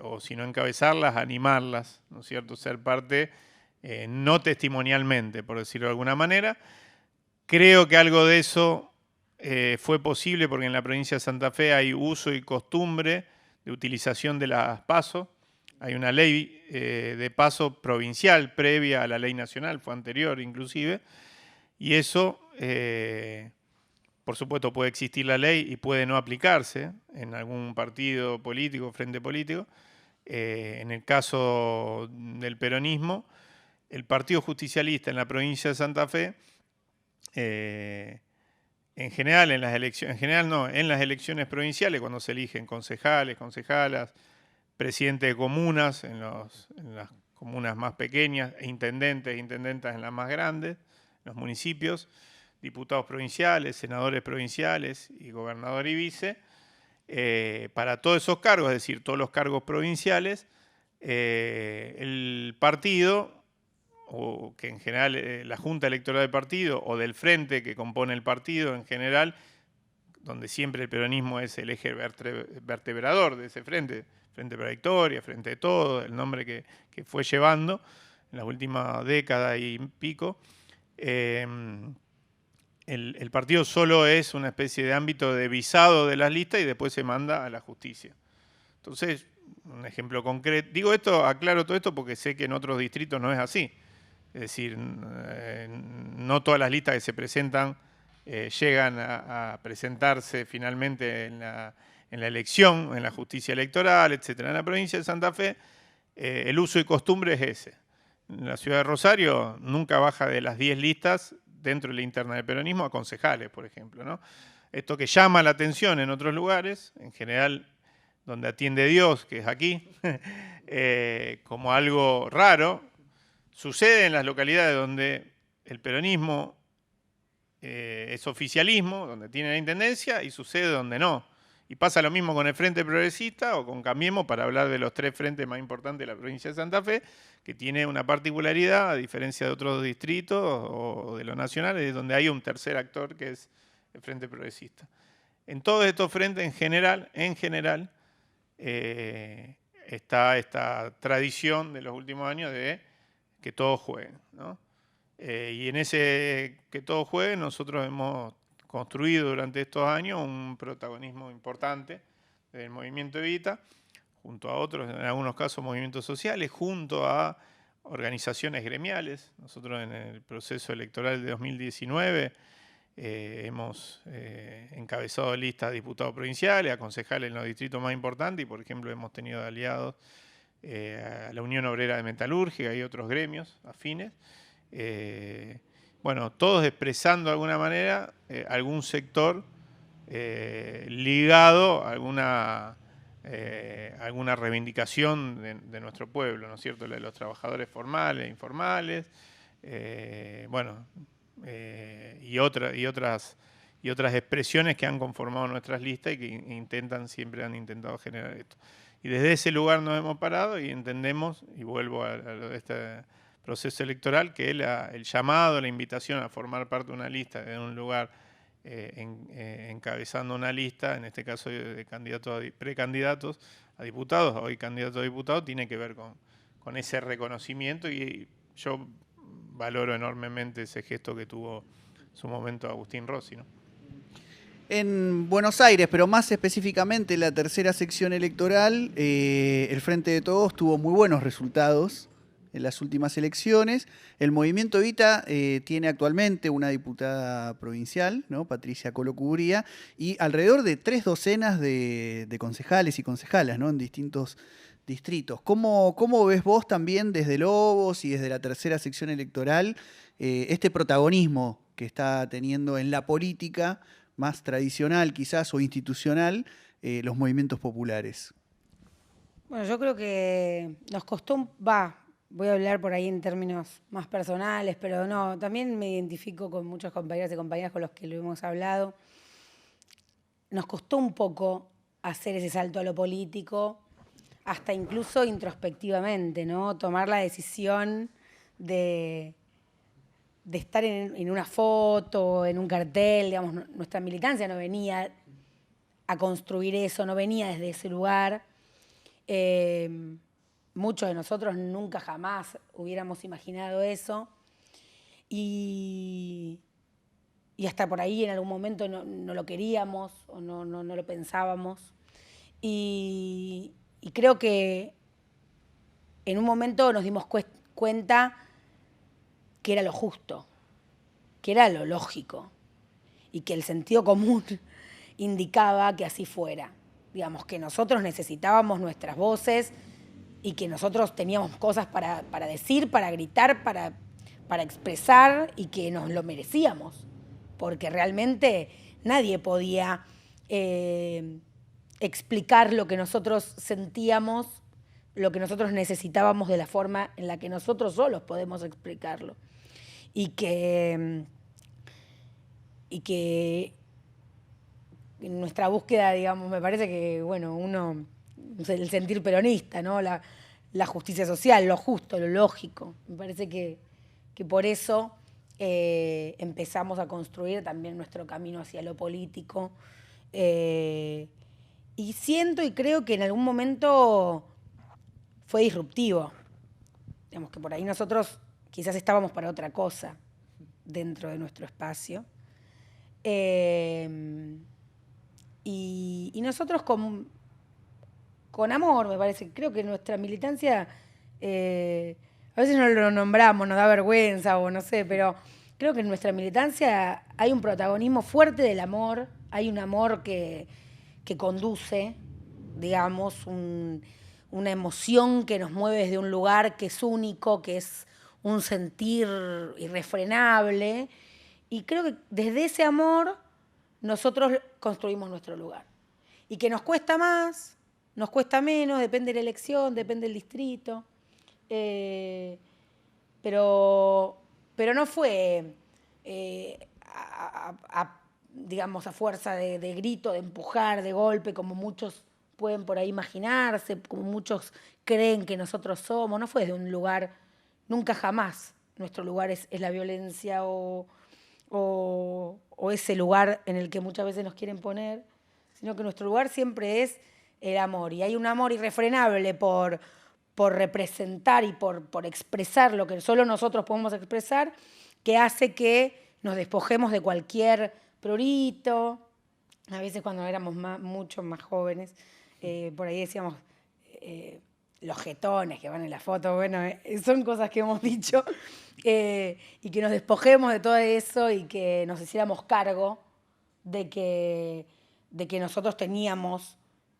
o si no encabezarlas, animarlas, ¿no es cierto? Ser parte, no testimonialmente, por decirlo de alguna manera. Creo que algo de eso fue posible porque en la provincia de Santa Fe hay uso y costumbre de utilización de las PASO. Hay una ley de PASO provincial previa a la ley nacional, fue anterior inclusive, y eso, por supuesto, puede existir la ley y puede no aplicarse en algún partido político, frente político. En el caso del peronismo, el Partido Justicialista en la provincia de Santa Fe, en general, en las elecciones provinciales, cuando se eligen concejales, concejalas, presidente de comunas en las comunas más pequeñas, intendentes e intendentas en las más grandes, los municipios, diputados provinciales, senadores provinciales y gobernador y vice, para todos esos cargos, es decir, todos los cargos provinciales, el partido, o que en general la Junta Electoral del partido, o del frente que compone el partido en general, donde siempre el peronismo es el eje vertebrador de ese frente, Frente para la Victoria, Frente de Todo, el nombre que fue llevando en las últimas décadas y pico, el partido solo es una especie de ámbito de visado de las listas y después se manda a la justicia. Entonces, un ejemplo concreto, digo esto, aclaro todo esto porque sé que en otros distritos no es así. Es decir, no todas las listas que se presentan llegan a presentarse finalmente en la elección, en la justicia electoral, etc. En la provincia de Santa Fe, el uso y costumbre es ese. En la ciudad de Rosario nunca baja de las 10 listas dentro de la interna del peronismo a concejales, por ejemplo, ¿no? Esto que llama la atención en otros lugares, en general donde atiende Dios, que es aquí, como algo raro, sucede en las localidades donde el peronismo es oficialismo, donde tiene la intendencia, y sucede donde no. Y pasa lo mismo con el Frente Progresista o con Cambiemos, para hablar de los tres frentes más importantes de la provincia de Santa Fe, que tiene una particularidad, a diferencia de otros distritos o de lo nacional, es donde hay un tercer actor que es el Frente Progresista. En todos estos frentes, en general, está esta tradición de los últimos años de que todos jueguen, ¿no? Y en ese que todos jueguen, nosotros hemos construido durante estos años un protagonismo importante del movimiento Evita, junto a otros, en algunos casos movimientos sociales, junto a organizaciones gremiales. Nosotros en el proceso electoral de 2019 hemos encabezado listas de diputados provinciales, a concejales en los distritos más importantes y, por ejemplo, hemos tenido aliados a la Unión Obrera de Metalúrgica y otros gremios afines. Bueno, todos expresando de alguna manera algún sector ligado a alguna reivindicación de nuestro pueblo, ¿no es cierto? La de los trabajadores formales e informales, bueno, y otras expresiones que han conformado nuestras listas y que siempre han intentado generar esto. Y desde ese lugar nos hemos parado y entendemos, y vuelvo a este proceso electoral, que el llamado, la invitación a formar parte de una lista de un lugar encabezando una lista, en este caso de precandidatos a diputados, hoy candidatos a diputados, tiene que ver con ese reconocimiento, y yo valoro enormemente ese gesto que tuvo en su momento Agustín Rossi, ¿no? En Buenos Aires, pero más específicamente la tercera sección electoral, el Frente de Todos tuvo muy buenos resultados en las últimas elecciones. El Movimiento Evita tiene actualmente una diputada provincial, ¿no? Patricia Colocubría, y alrededor de 3 docenas de concejales y concejalas, ¿no? En distintos distritos. ¿Cómo ves vos también desde Lobos y desde la tercera sección electoral este protagonismo que está teniendo en la política más tradicional quizás o institucional los movimientos populares? Bueno, yo creo que nos costó, voy a hablar por ahí en términos más personales, pero no, también me identifico con muchos compañeros y compañeras con los que lo hemos hablado. Nos costó un poco hacer ese salto a lo político, hasta incluso introspectivamente, ¿no? Tomar la decisión de estar en una foto, en un cartel, digamos, nuestra militancia no venía a construir eso, no venía desde ese lugar. Muchos de nosotros nunca jamás hubiéramos imaginado eso. Y hasta por ahí en algún momento no lo queríamos o no lo pensábamos. Y creo que en un momento nos dimos cuenta que era lo justo, que era lo lógico y que el sentido común indicaba que así fuera. Digamos, que nosotros necesitábamos nuestras voces y que nosotros teníamos cosas para decir, para gritar, para expresar, y que nos lo merecíamos, porque realmente nadie podía explicar lo que nosotros sentíamos, lo que nosotros necesitábamos de la forma en la que nosotros solos podemos explicarlo. Y que en nuestra búsqueda, digamos, me parece que, bueno, el sentir peronista, ¿no? La justicia social, lo justo, lo lógico. Me parece que por eso empezamos a construir también nuestro camino hacia lo político. Y siento y creo que en algún momento fue disruptivo. Digamos que por ahí nosotros quizás estábamos para otra cosa dentro de nuestro espacio. Y nosotros con amor, me parece, creo que nuestra militancia, a veces no lo nombramos, nos da vergüenza o no sé, pero creo que en nuestra militancia hay un protagonismo fuerte del amor, hay un amor que conduce, digamos, una emoción que nos mueve desde un lugar que es único, que es un sentir irrefrenable, y creo que desde ese amor nosotros construimos nuestro lugar. Y que nos cuesta más, nos cuesta menos, depende de la elección, depende del distrito, pero no fue, digamos, a fuerza de grito, de empujar, de golpe, como muchos pueden por ahí imaginarse, como muchos creen que nosotros somos. No fue de un lugar, nunca jamás nuestro lugar es la violencia o o ese lugar en el que muchas veces nos quieren poner, sino que nuestro lugar siempre es el amor. Y hay un amor irrefrenable por representar y por expresar lo que solo nosotros podemos expresar, que hace que nos despojemos de cualquier prurito. A veces cuando éramos mucho más jóvenes, por ahí decíamos los jetones que van en la foto, bueno, son cosas que hemos dicho, y que nos despojemos de todo eso y que nos hiciéramos cargo de que nosotros teníamos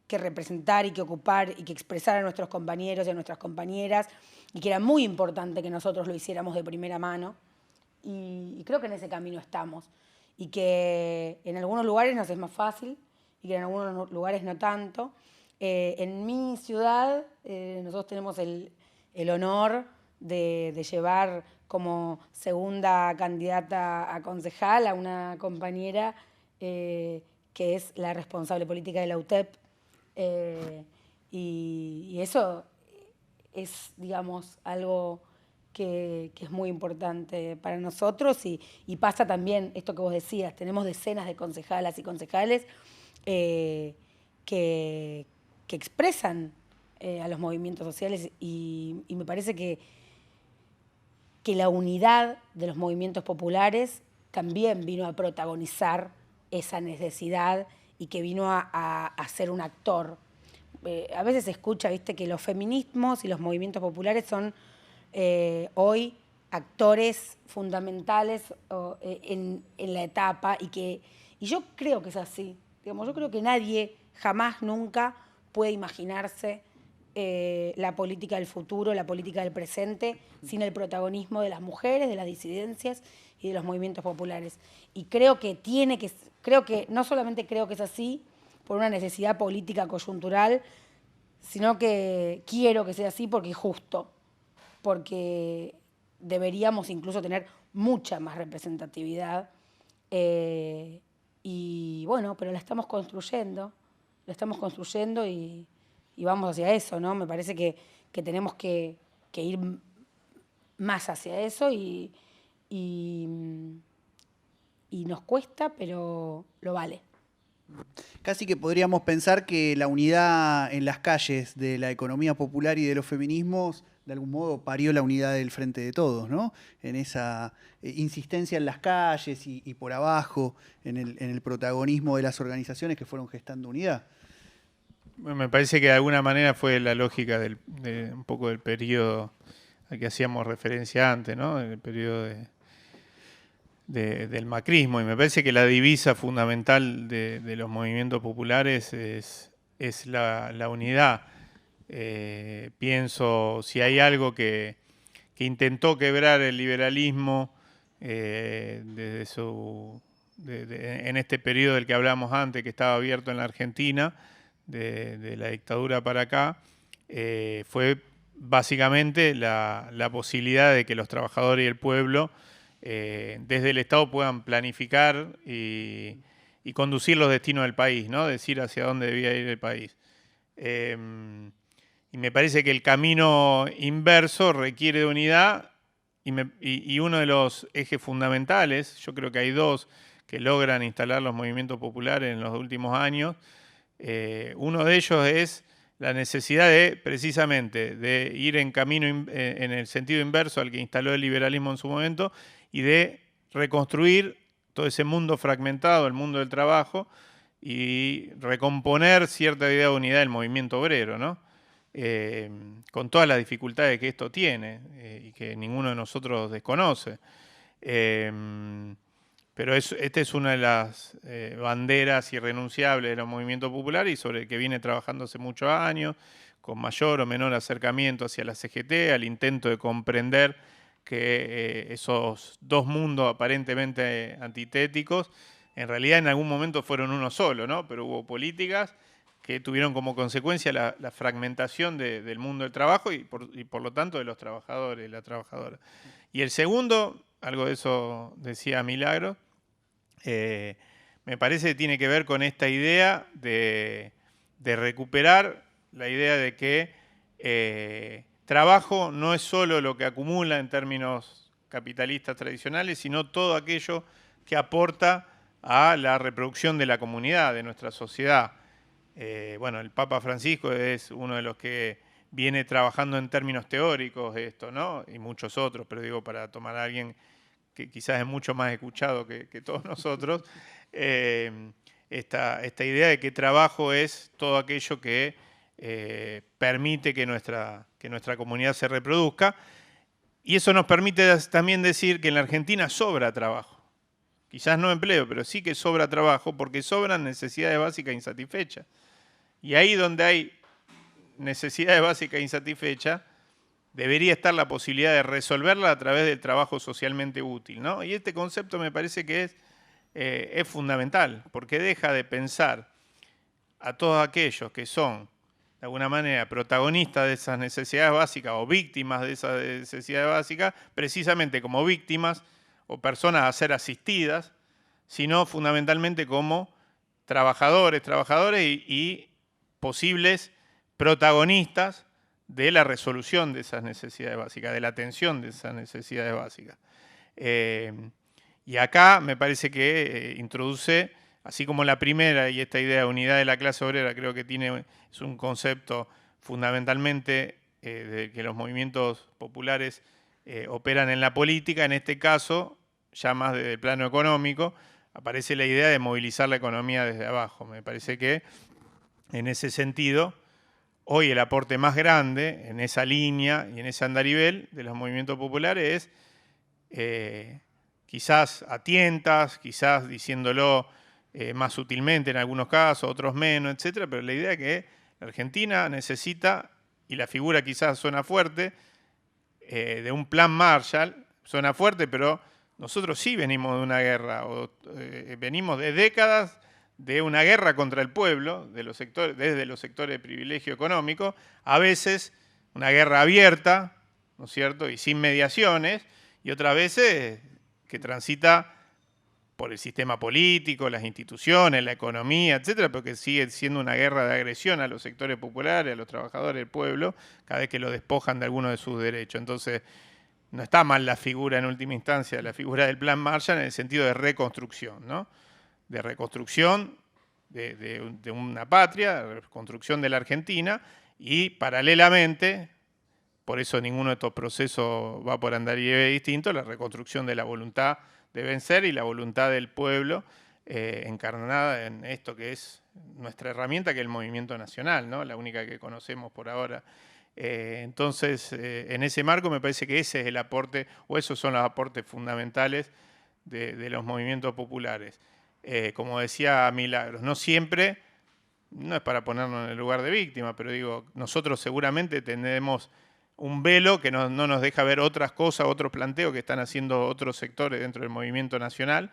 que representar y que ocupar y que expresar a nuestros compañeros y a nuestras compañeras, y que era muy importante que nosotros lo hiciéramos de primera mano. Y creo que en ese camino estamos. Y que en algunos lugares nos es más fácil y que en algunos lugares no tanto. En mi ciudad nosotros tenemos el honor de llevar como segunda candidata a concejal a una compañera que es la responsable política de la UTEP. Y eso es, digamos, algo que es muy importante para nosotros y pasa también esto que vos decías, tenemos decenas de concejalas y concejales que expresan a los movimientos sociales y me parece que la unidad de los movimientos populares también vino a protagonizar esa necesidad y que vino a ser un actor. A veces se escucha, viste, que los feminismos y los movimientos populares son hoy actores fundamentales en la etapa y yo creo que es así. Digamos, yo creo que nadie jamás, nunca puede imaginarse la política del futuro, la política del presente, sin el protagonismo de las mujeres, de las disidencias y de los movimientos populares. Y creo que no solamente creo que es así por una necesidad política coyuntural, sino que quiero que sea así porque es justo, porque deberíamos incluso tener mucha más representatividad. Y bueno, pero la estamos construyendo y vamos hacia eso, ¿no? Me parece que tenemos que ir más hacia eso y nos cuesta, pero lo vale. Casi que podríamos pensar que la unidad en las calles de la economía popular y de los feminismos de algún modo parió la unidad del Frente de Todos, ¿no? En esa insistencia en las calles y por abajo, en el protagonismo de las organizaciones que fueron gestando unidad. Me parece que de alguna manera fue la lógica de un poco del periodo al que hacíamos referencia antes, ¿no? El periodo del macrismo. Y me parece que la divisa fundamental de los movimientos populares es la unidad. Pienso, si hay algo que intentó quebrar el liberalismo en este periodo del que hablamos antes, que estaba abierto en la Argentina, de la dictadura para acá, fue básicamente la posibilidad de que los trabajadores y el pueblo desde el Estado puedan planificar y conducir los destinos del país, ¿no? Decir hacia dónde debía ir el país. Y me parece que el camino inverso requiere de unidad y uno de los ejes fundamentales, yo creo que hay dos que logran instalar los movimientos populares en los últimos años. Uno de ellos es la necesidad precisamente de ir en camino en el sentido inverso al que instaló el liberalismo en su momento y de reconstruir todo ese mundo fragmentado, el mundo del trabajo, y recomponer cierta idea de unidad del movimiento obrero, ¿no? Con todas las dificultades que esto tiene y que ninguno de nosotros desconoce. Pero esta es una de las banderas irrenunciables de los movimientos populares y sobre el que viene trabajando hace muchos años, con mayor o menor acercamiento hacia la CGT, al intento de comprender que esos dos mundos aparentemente antitéticos, en realidad en algún momento fueron uno solo, ¿no? Pero hubo políticas que tuvieron como consecuencia la fragmentación del mundo del trabajo y por lo tanto de los trabajadores y las trabajadoras. Y el segundo, algo de eso decía Milagro, me parece que tiene que ver con esta idea de recuperar la idea de que trabajo no es solo lo que acumula en términos capitalistas tradicionales, sino todo aquello que aporta a la reproducción de la comunidad, de nuestra sociedad. Bueno, el Papa Francisco es uno de los que viene trabajando en términos teóricos esto, ¿no? Y muchos otros, pero digo, para tomar a alguien que quizás es mucho más escuchado que todos nosotros, esta idea de que trabajo es todo aquello que permite que nuestra comunidad se reproduzca. Y eso nos permite también decir que en la Argentina sobra trabajo. Quizás no empleo, pero sí que sobra trabajo porque sobran necesidades básicas insatisfechas. Y ahí donde hay necesidades básicas insatisfechas, debería estar la posibilidad de resolverla a través del trabajo socialmente útil, ¿no? Y este concepto me parece que es fundamental, porque deja de pensar a todos aquellos que son, de alguna manera, protagonistas de esas necesidades básicas o víctimas de esas necesidades básicas, precisamente como víctimas o personas a ser asistidas, sino fundamentalmente como trabajadores y posibles protagonistas de la resolución de esas necesidades básicas, de la atención de esas necesidades básicas. Y acá me parece que introduce, así como la primera y esta idea de unidad de la clase obrera, creo que es un concepto fundamentalmente de que los movimientos populares operan en la política. En este caso, ya más desde el plano económico, aparece la idea de movilizar la economía desde abajo. Me parece que en ese sentido, hoy el aporte más grande en esa línea y en ese andarivel de los movimientos populares es quizás a tientas, quizás diciéndolo más sutilmente en algunos casos, otros menos, etcétera, pero la idea es que la Argentina necesita, y la figura quizás suena fuerte, de un plan Marshall, suena fuerte, pero nosotros sí venimos de una guerra, venimos de décadas de una guerra contra el pueblo, desde los sectores de privilegio económico, a veces una guerra abierta, ¿no es cierto?, y sin mediaciones, y otras veces que transita por el sistema político, las instituciones, la economía, etcétera, pero que sigue siendo una guerra de agresión a los sectores populares, a los trabajadores del pueblo, cada vez que lo despojan de alguno de sus derechos. Entonces, no está mal la figura en última instancia, la figura del Plan Marshall en el sentido de reconstrucción, ¿no? De reconstrucción de una patria, de reconstrucción de la Argentina, y paralelamente, por eso ninguno de estos procesos va por andarivel distinto, la reconstrucción de la voluntad de vencer y la voluntad del pueblo encarnada en esto que es nuestra herramienta, que es el movimiento nacional, ¿no? La única que conocemos por ahora. Entonces, en ese marco me parece que ese es el aporte, o esos son los aportes fundamentales de los movimientos populares. Como decía Milagros, no siempre, no es para ponernos en el lugar de víctima, pero digo, nosotros seguramente tenemos un velo que no nos deja ver otras cosas, otros planteos que están haciendo otros sectores dentro del movimiento nacional.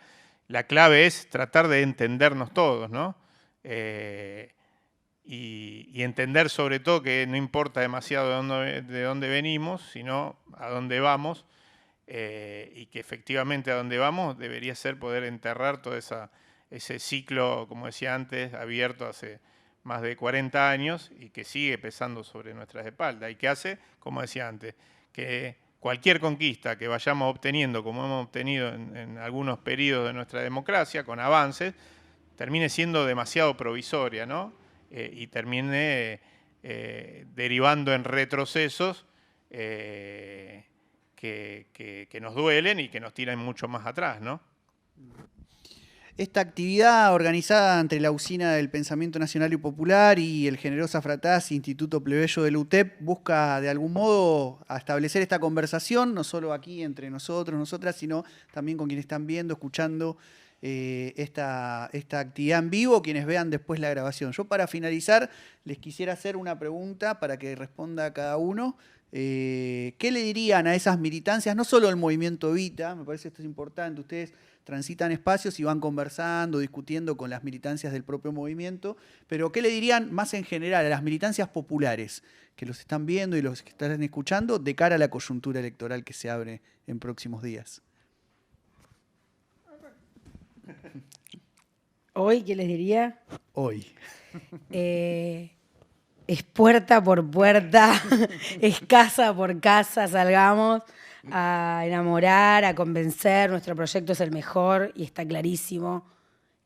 La clave es tratar de entendernos todos, ¿no? Y entender sobre todo que no importa demasiado de dónde venimos, sino a dónde vamos, y que efectivamente a dónde vamos debería ser poder enterrar todo ese ciclo, como decía antes, abierto hace más de 40 años y que sigue pesando sobre nuestras espaldas y que hace, como decía antes, que cualquier conquista que vayamos obteniendo, como hemos obtenido en algunos periodos de nuestra democracia, con avances, termine siendo demasiado provisoria, ¿no? Y termine derivando en retrocesos que nos duelen y que nos tiran mucho más atrás, ¿no? Esta actividad organizada entre la Usina del Pensamiento Nacional y Popular y el Generosa Frataz, Instituto Plebeyo del UTEP, busca de algún modo establecer esta conversación, no solo aquí entre nosotros, nosotras, sino también con quienes están viendo, escuchando esta actividad en vivo, quienes vean después la grabación. Yo, para finalizar, les quisiera hacer una pregunta para que responda cada uno. ¿Qué le dirían a esas militancias? No solo el movimiento Evita, me parece esto es importante, ustedes transitan espacios y van conversando, discutiendo con las militancias del propio movimiento, pero ¿qué le dirían más en general a las militancias populares que los están viendo y los que están escuchando de cara a la coyuntura electoral que se abre en próximos días? ¿Hoy qué les diría? Hoy. Es puerta por puerta, es casa por casa, salgamos a enamorar, a convencer. Nuestro proyecto es el mejor y está clarísimo.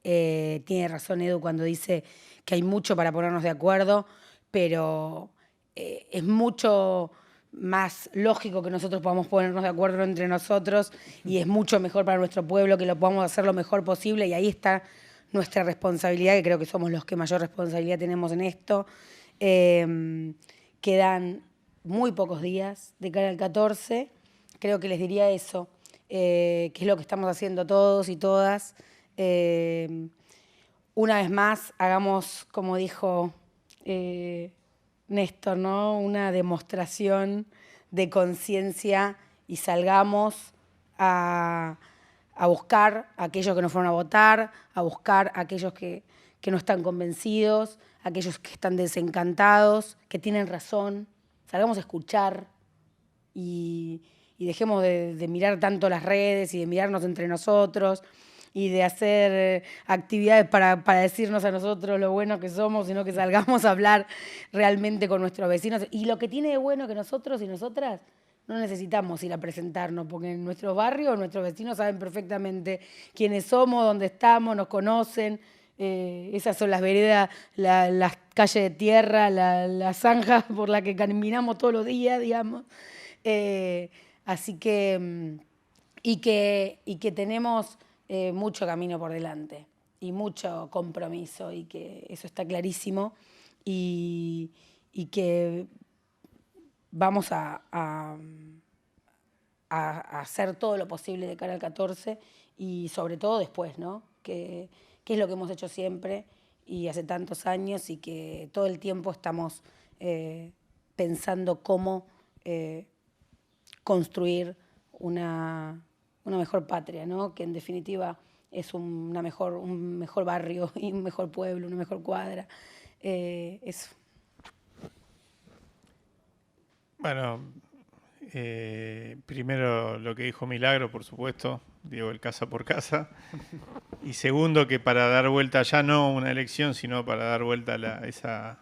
Tiene razón Edu cuando dice que hay mucho para ponernos de acuerdo, pero es mucho más lógico que nosotros podamos ponernos de acuerdo entre nosotros y es mucho mejor para nuestro pueblo que lo podamos hacer lo mejor posible, y ahí está nuestra responsabilidad, que creo que somos los que mayor responsabilidad tenemos en esto. Quedan muy pocos días de cara al 14. Creo que les diría eso, que es lo que estamos haciendo todos y todas. Una vez más, hagamos, como dijo Néstor, ¿no? Una demostración de conciencia y salgamos a buscar a aquellos que no fueron a votar, a buscar a aquellos que no están convencidos, a aquellos que están desencantados, que tienen razón. Salgamos a escuchar y dejemos de mirar tanto las redes y de mirarnos entre nosotros y de hacer actividades para decirnos a nosotros lo buenos que somos, sino que salgamos a hablar realmente con nuestros vecinos. Y lo que tiene de bueno que nosotros y nosotras no necesitamos ir a presentarnos, porque en nuestros barrios nuestros vecinos saben perfectamente quiénes somos, dónde estamos, nos conocen. Esas son las veredas, las calles de tierra, la zanja por la que caminamos todos los días, digamos. Así que, y que tenemos mucho camino por delante y mucho compromiso, y que eso está clarísimo, y que vamos a hacer todo lo posible de cara al 14 y sobre todo después, ¿no? Que es lo que hemos hecho siempre y hace tantos años, y que todo el tiempo estamos pensando cómo construir una mejor patria, ¿no? Que en definitiva es un mejor barrio y un mejor pueblo, una mejor cuadra. Eso. Bueno, primero lo que dijo Milagro, por supuesto, digo, el casa por casa. Y segundo, que para dar vuelta ya no una elección, sino para dar vuelta a esa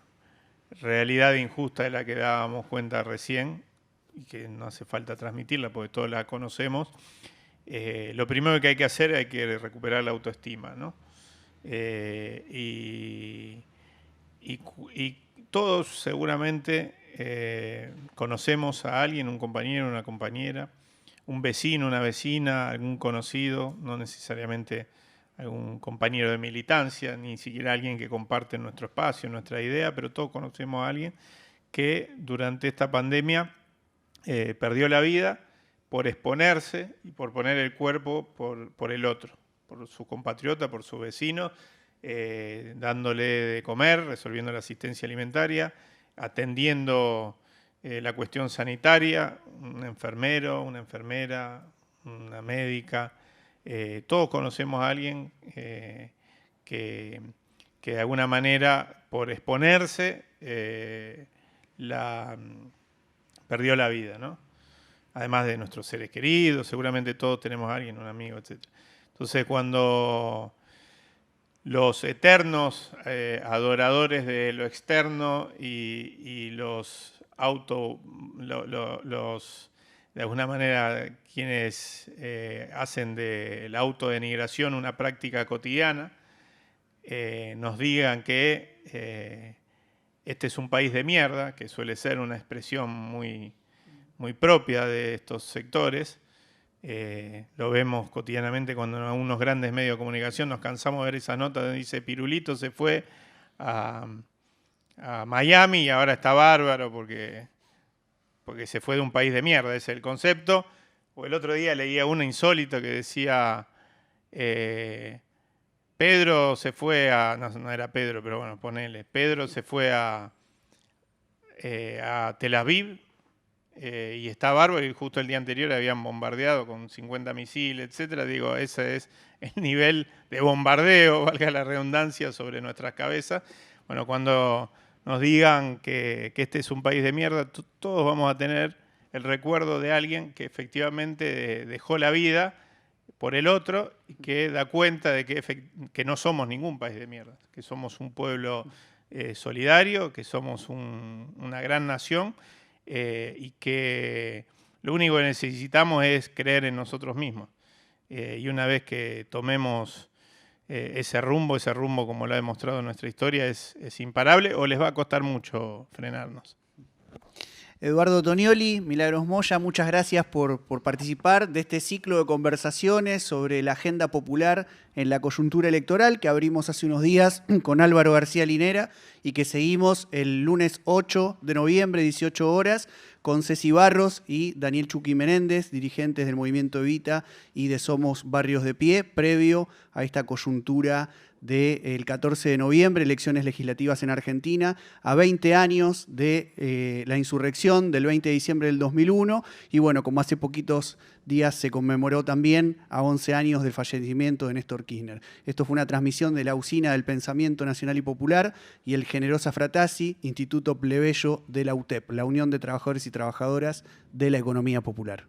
realidad injusta de la que dábamos cuenta recién, y que no hace falta transmitirla porque todos la conocemos, lo primero que hay que hacer es que recuperar la autoestima, ¿no? Y todos seguramente conocemos a alguien, un compañero, una compañera, un vecino, una vecina, algún conocido, no necesariamente algún compañero de militancia, ni siquiera alguien que comparte nuestro espacio, nuestra idea, pero todos conocemos a alguien que durante esta pandemia perdió la vida por exponerse y por poner el cuerpo por el otro, por su compatriota, por su vecino, dándole de comer, resolviendo la asistencia alimentaria, atendiendo la cuestión sanitaria, un enfermero, una enfermera, una médica. Todos conocemos a alguien que de alguna manera, por exponerse, perdió la vida, ¿no? Además de nuestros seres queridos, seguramente todos tenemos a alguien, un amigo, etc. Entonces, cuando los eternos adoradores de lo externo y los de alguna manera, quienes hacen de la autodenigración una práctica cotidiana, nos digan que este es un país de mierda, que suele ser una expresión muy, muy propia de estos sectores. Lo vemos cotidianamente cuando en algunos grandes medios de comunicación nos cansamos de ver esa nota donde dice Pirulito se fue a Miami y ahora está bárbaro porque se fue de un país de mierda, ese es el concepto. O el otro día leía uno insólito que decía Pedro se fue a... No era Pedro, pero bueno, ponele. Pedro se fue a Tel Aviv y está bárbaro, y justo el día anterior habían bombardeado con 50 misiles, etcétera. Digo, ese es el nivel de bombardeo, valga la redundancia, sobre nuestras cabezas. Bueno, cuando nos digan que este es un país de mierda, todos vamos a tener el recuerdo de alguien que efectivamente dejó la vida por el otro y que da cuenta de que no somos ningún país de mierda, que somos un pueblo solidario, que somos una gran nación y que Lo único que necesitamos es creer en nosotros mismos. Y una vez que tomemos ese rumbo como lo ha demostrado nuestra historia, es imparable o les va a costar mucho frenarnos. Eduardo Tonioli, Milagros Moya, muchas gracias por participar de este ciclo de conversaciones sobre la agenda popular en la coyuntura electoral que abrimos hace unos días con Álvaro García Linera y que seguimos el lunes 8 de noviembre, 18 horas, con Ceci Barros y Daniel Chucky Menéndez, dirigentes del Movimiento Evita y de Somos Barrios de Pie, previo a esta coyuntura del 14 de noviembre, elecciones legislativas en Argentina, a 20 años de la insurrección del 20 de diciembre del 2001, y bueno, como hace poquitos días se conmemoró también a 11 años del fallecimiento de Néstor Kirchner. Esto fue una transmisión de la Usina del Pensamiento Nacional y Popular y el Generosa Fratasi, Instituto Plebeyo de la UTEP, la Unión de Trabajadores y Trabajadoras de la Economía Popular.